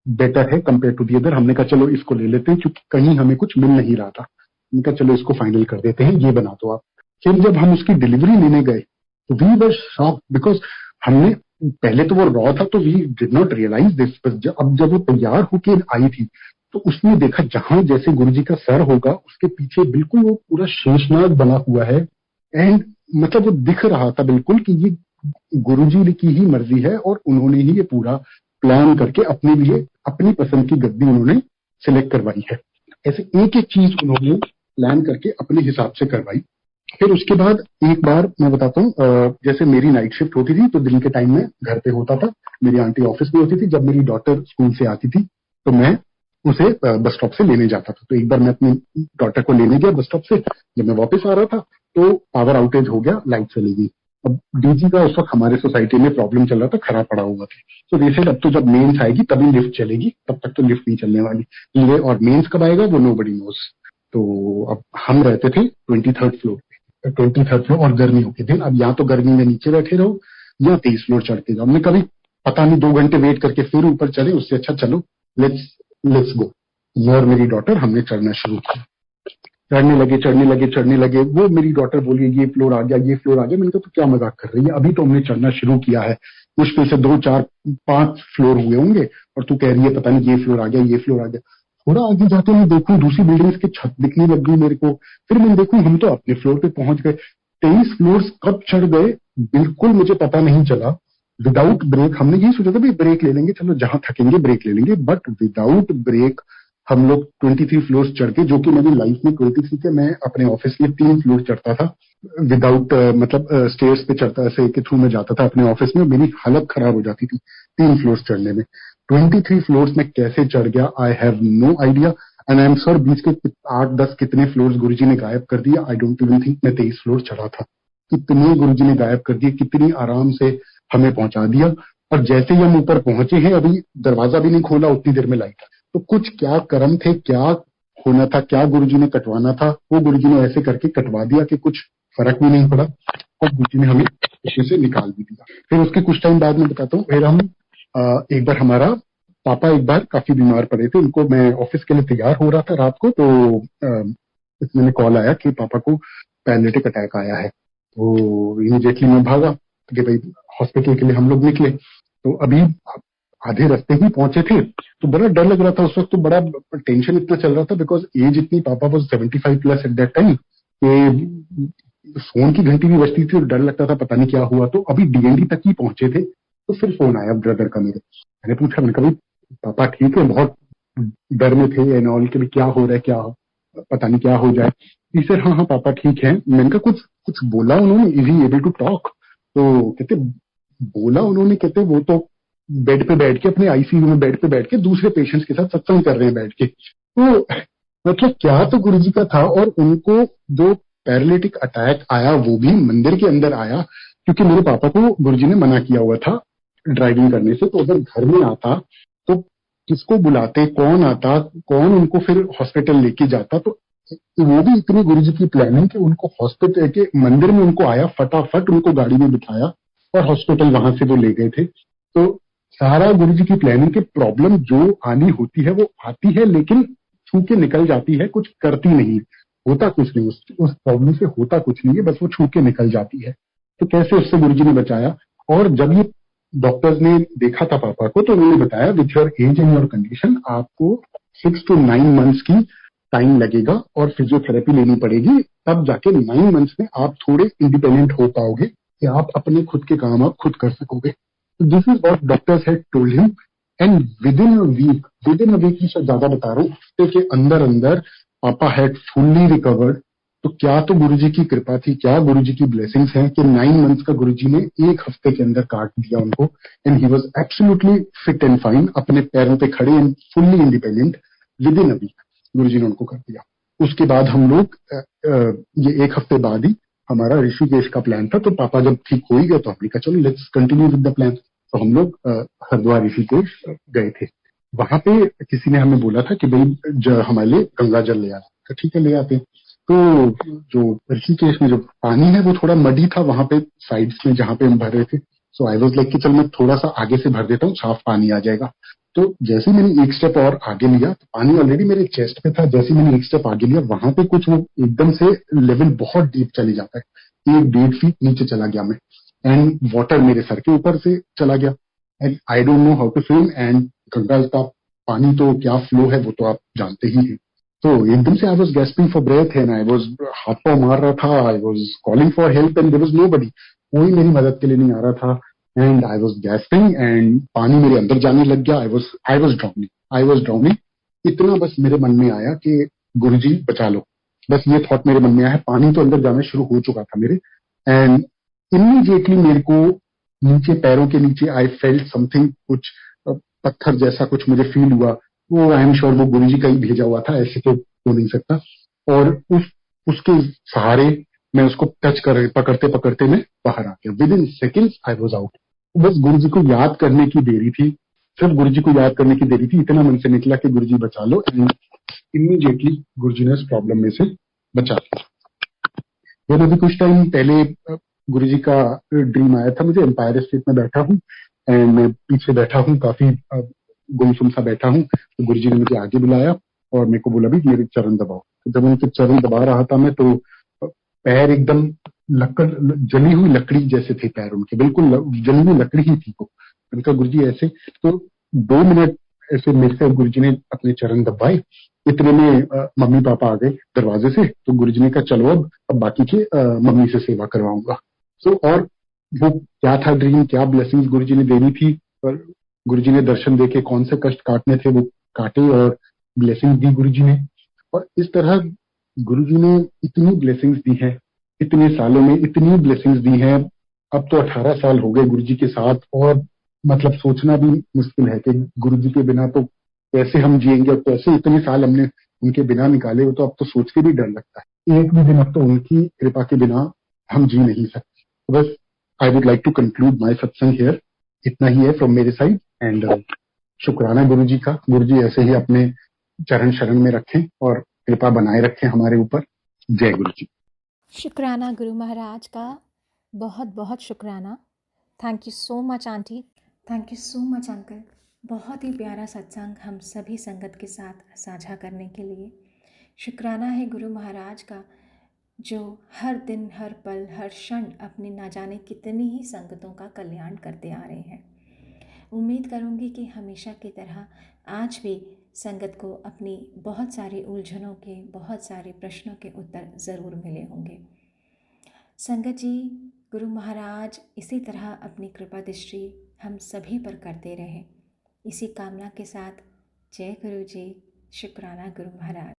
बेटर है कंपेयर टू दी अदर। हमने कहा चलो इसको ले लेते हैं, क्योंकि कहीं हमें कुछ मिल नहीं रहा था। हमने कहा चलो इसको फाइनल कर देते हैं, ये बना दो आप। फिर जब हम उसकी डिलीवरी लेने गए तो वी वर शॉक्ड, बिकॉज हमने पहले तो वो रॉ था तो we did not realise this, अब जब वो तैयार होके आई थी तो उसने देखा जहां जैसे गुरुजी का सर होगा उसके पीछे बिल्कुल वो पूरा शेषनाग बना हुआ है। एंड मतलब वो दिख रहा था बिल्कुल कि ये गुरुजी की ही मर्जी है और उन्होंने ही ये पूरा प्लान करके अपने लिए अपनी पसंद की गद्दी उन्होंने सिलेक्ट करवाई है। ऐसे एक एक चीज उन्होंने प्लान करके अपने हिसाब से करवाई। फिर उसके बाद एक बार मैं बताता हूँ, जैसे मेरी नाइट शिफ्ट होती थी तो दिन के टाइम में घर पे होता था, मेरी आंटी ऑफिस में होती थी। जब मेरी डॉटर स्कूल से आती थी तो मैं उसे बस स्टॉप से लेने जाता था। तो एक बार मैं अपनी डॉटर को लेने गया बस स्टॉप से, जब मैं वापस आ रहा था तो पावर आउटेज हो गया, लाइट चली गई। अब डीजी का उस वक्त हमारे सोसाइटी में प्रॉब्लम चल रहा था, खराब पड़ा हुआ था। तो दे सेड अब तो जब मेंस आएगी तभी लिफ्ट चलेगी, तब तक तो लिफ्ट नहीं चलने वाली। ये और मेंस कब आएगा वो नो बडी नोज। तो अब हम रहते थे 23rd फ्लोर पे, 23rd फ्लोर और गर्मियों के दिन। अब यहाँ तो गर्मी में नीचे बैठे रहो या 23 फ्लोर चढ़ के जाओ। हमने कभी पता नहीं 2 घंटे वेट करके फिर ऊपर चढ़े, उससे अच्छा चलो लेट्स गो। ये और मेरी डॉटर हमने चढ़ना शुरू किया, चढ़ने लगे। वो मेरी डॉटर बोली ये फ्लोर आ गया, ये फ्लोर आ गया। मैंने कहा तो क्या मजाक कर रही है, अभी तो हमने चढ़ना शुरू किया है, मुश्किल से 2, 4, 5 फ्लोर हुए होंगे और तू कह रही है पता नहीं ये फ्लोर आ गया, ये फ्लोर आ गया। थोड़ा आगे जाते मैं देखूं दूसरी बिल्डिंग्स की छत दिखने लग गई मेरे को। फिर मैं देखूं हम तो अपने फ्लोर पे पहुंच गए। 23 फ्लोर कब चढ़ गए बिल्कुल मुझे पता नहीं चला। विदाउट ब्रेक, हमने यही सोचा था भाई ब्रेक ले लेंगे, चलो जहां थकेंगे ब्रेक ले लेंगे, बट विदाउट ब्रेक हम लोग 23 फ्लोर्स चढ़ के, जो कि मेरी लाइफ में 23 के, मैं अपने ऑफिस में 3 फ्लोर चढ़ता था विदाउट मतलब स्टेयर्स पे चढ़ता ऐसे के थ्रू में जाता था अपने ऑफिस में, मेरी हालत खराब हो जाती थी 3 फ्लोर्स चढ़ने में। 23 फ्लोर्स में कैसे चढ़ गया I have no idea. And I am sure बीच के 8-10 कितने फ्लोर्स गुरुजी ने गायब कर दिया। आई डोंट इवन थिंक मैं 23 फ्लोर चढ़ा था। कितने गुरुजी ने गायब कर दिए, कितनी आराम से हमें पहुंचा दिया। और जैसे ही हम ऊपर पहुंचे हैं, अभी दरवाजा भी नहीं खोला, उतनी देर में लाइट। तो कुछ क्या कर्म थे, क्या होना था, क्या गुरुजी ने कटवाना था, वो गुरुजी ने ऐसे करके कटवा दिया कि कुछ फर्क भी नहीं पड़ा और गुरुजी ने हमें इसी से निकाल भी दिया। फिर उसके कुछ टाइम बाद मैं बताता हूँ, फिर हम एक बार हमारा पापा एक बार काफी बीमार पड़े थे, उनको मैं ऑफिस के लिए तैयार हो रहा था रात को, तो इसमें कॉल आया कि पापा को पैरालिटिक अटैक आया है। तो इमीडिएटली मैं भागा कि भाई हॉस्पिटल के लिए हम लोग निकले। तो अभी आधे रास्ते ही पहुंचे थे, तो बड़ा डर लग रहा था उस वक्त, तो बड़ा टेंशन इतना चल रहा था बिकॉज एज इतनी, पापा was 75 plus at that time, phone की घंटी भी बजती थी और डर लगता था पता नहीं क्या हुआ। तो अभी डीएनडी तक ही पहुंचे थे, तो फिर फोन आया ब्रदर का मेरे। मैंने पूछा, मैंने कहा पापा ठीक है, बहुत डर में थे एंड ऑल के भी क्या हो रहा है, क्या पता नहीं क्या हो जाए। ही सर हाँ हाँ पापा ठीक है। मैंने कहा कुछ कुछ बोला उन्होंने, is he able to talk? तो कहते बोला उन्होंने, कहते वो तो बेड पे बैठ के, अपने आईसीयू में बेड पे बैठ के दूसरे पेशेंट्स के साथ सत्संग कर रहे हैं बैठ के। तो मतलब क्या तो गुरुजी का था। और उनको जो पैरालिटिक अटैक आया वो भी मंदिर के अंदर आया, क्योंकि मेरे पापा को गुरुजी ने मना किया हुआ था ड्राइविंग करने से। तो अगर घर में आता तो किसको बुलाते, कौन आता, कौन उनको फिर हॉस्पिटल लेके जाता। तो वो भी इतनी गुरुजी की प्लानिंग कि उनको हॉस्पिटल के मंदिर में उनको आया, फटाफट उनको गाड़ी में बिठाया और हॉस्पिटल वहां से वो ले गए थे। तो सारा गुरुजी की प्लानिंग के, प्रॉब्लम जो आनी होती है वो आती है लेकिन छू के निकल जाती है, कुछ करती नहीं, होता कुछ नहीं, उस प्रॉब्लम से होता कुछ नहीं है, बस वो छू के निकल जाती है। तो कैसे उससे गुरुजी ने बचाया। और जब ये डॉक्टर्स ने देखा था पापा को, तो उन्होंने बताया with your age and your condition आपको 6 to 9 months की टाइम लगेगा और फिजियोथेरेपी लेनी पड़ेगी, तब जाके 9 months में आप थोड़े इंडिपेंडेंट हो पाओगे कि आप अपने खुद के काम आप खुद कर सकोगे। This is what doctors had told him. And within a week he शायद ज्यादा बता रहा हूँ, हफ्ते के अंदर अंदर पापा हैड फुल्ली रिकवर्ड। तो क्या तो गुरुजी की कृपा थी, क्या गुरुजी की ब्लेसिंग्स हैं कि 9 months का गुरुजी ने एक हफ्ते के अंदर काट दिया उनको। And he was absolutely fit and fine, अपने पैरों पे खड़े and fully independent. Within a week Guruji ने उनको कर दिया। उसके बाद हम लोग ये एक हफ्ते बाद ही हमारा ऋषिकेश का प्लान था। तो पापा जब ठीक हो ही गए तो हमने कहा चलो let's continue with the plan. तो हम लोग हरिद्वार ऋषिकेश गए थे। वहां पे किसी ने हमें बोला था कि भाई हमारे लिए गंगा जल ले आना। तो ठीक है ले आते। तो जो ऋषिकेश में जो पानी है वो थोड़ा मडी था वहां पे साइड्स में जहां पे हम भर रहे थे। सो आई वाज लाइक कि चल मैं थोड़ा सा आगे से भर देता हूँ, साफ पानी आ जाएगा। तो जैसे ही मैंने एक स्टेप और आगे लिया तो पानी ऑलरेडी मेरे चेस्ट पे था। जैसे ही मैंने एक स्टेप आगे लिया वहां पे कुछ वो एकदम से लेवल बहुत डीप चले जाता है, 1-1.5 फीट नीचे चला गया मैं। एंड वाटर मेरे सर के ऊपर से चला गया। And I don't know how to swim. And Ganga का पानी तो क्या फ्लो है वो तो आप जानते ही हैं। तो एकदम से I was gasping for breath and I was हाथ पाँव मार रहा था। I was calling for help and there was nobody, कोई मेरी मदद के लिए नहीं आ रहा था। And I was gasping and पानी मेरे अंदर जाने लग गया। I was drowning. इतना बस मेरे मन में आया कि गुरुजी बचा लो, बस ये थॉट मेरे मन में आया। पानी तो अंदर जाना शुरू हो चुका था मेरे। एंड इमीडिएटली मेरे को नीचे, पैरों के नीचे आई फेल्ट समथिंग, कुछ पत्थर जैसा कुछ मुझे फील हुआ। वो आई एम श्योर वो गुरुजी का ही भेजा हुआ था, ऐसे तो हो नहीं सकता। और उसके सहारे मैं उसको टच कर पकड़ते पकड़ते मैं बाहर आ गया। With in seconds I was out. बस गुरुजी को याद करने की देरी थी, सिर्फ गुरुजी को याद करने की देरी थी। इतना मन से निकला कि गुरुजी बचा लो एंड इमीडिएटली गुरुजी ने इस प्रॉब्लम में से बचा लिया। फिर अभी कुछ टाइम पहले गुरुजी का ड्रीम आया था मुझे। एम्पायर स्टेट में बैठा हूँ एंड मैं पीछे बैठा हूँ, काफी गुमसुम सा बैठा हूँ। तो गुरुजी ने मुझे आगे बुलाया और मेरे को बोला भी मेरे चरण दबाओ। तो जब उनके चरण दबा रहा था मैं, तो पैर एकदम लकड़, जली हुई लकड़ी जैसे थे पैर उनके, बिल्कुल जली हुई लकड़ी ही थी वो। मैंने कहा गुरुजी ऐसे। तो 2 मिनट ऐसे मेरे से गुरुजी ने अपने चरण दबाए। इतने में मम्मी पापा आ गए दरवाजे से। तो गुरुजी ने कहा चलो अब बाकी की मम्मी से सेवा करवाऊंगा। सो और वो क्या था ड्रीम, क्या ब्लेसिंग्स गुरुजी ने देनी थी, और गुरुजी ने दर्शन देके कौन से कष्ट काटने थे वो काटे और ब्लेसिंग दी गुरुजी ने। और इस तरह गुरुजी ने इतनी ब्लेसिंग्स दी है, इतने सालों में इतनी ब्लेसिंग्स दी हैं। अब तो 18 साल हो गए गुरुजी के साथ, और मतलब सोचना भी मुश्किल है कि गुरुजी के बिना तो कैसे हम जिएंगे, और कैसे इतने साल हमने उनके बिना निकाले। वो तो अब तो सोच के भी डर लगता है, एक भी दिन अब तो उनकी कृपा के बिना हम जी नहीं सकते। तो बस I would like to conclude my satsang here. इतना ही है फ्रॉम मेरे साइड। एंड शुक्राना गुरुजी का। गुरुजी ऐसे ही अपने चरण शरण में रखें और कृपा बनाए रखें हमारे ऊपर। जय गुरु जी। शुक्राना गुरु महाराज का, बहुत बहुत शुक्राना। Thank you so much aunty, thank you so much uncle. बहुत ही प्यारा सत्संग हम सभी संगत के साथ साझा करने के लिए। शुक्राना है गुरु महाराज का, जो हर दिन, हर पल, हर क्षण अपनी ना जाने कितनी ही संगतों का कल्याण करते आ रहे हैं। उम्मीद करूँगी कि हमेशा की तरह आज भी संगत को अपनी बहुत सारी उलझनों के, बहुत सारे प्रश्नों के उत्तर ज़रूर मिले होंगे। संगत जी, गुरु महाराज इसी तरह अपनी कृपा दृष्टि हम सभी पर करते रहें, इसी कामना के साथ जय गुरु जी। शुक्राना गुरु महाराज।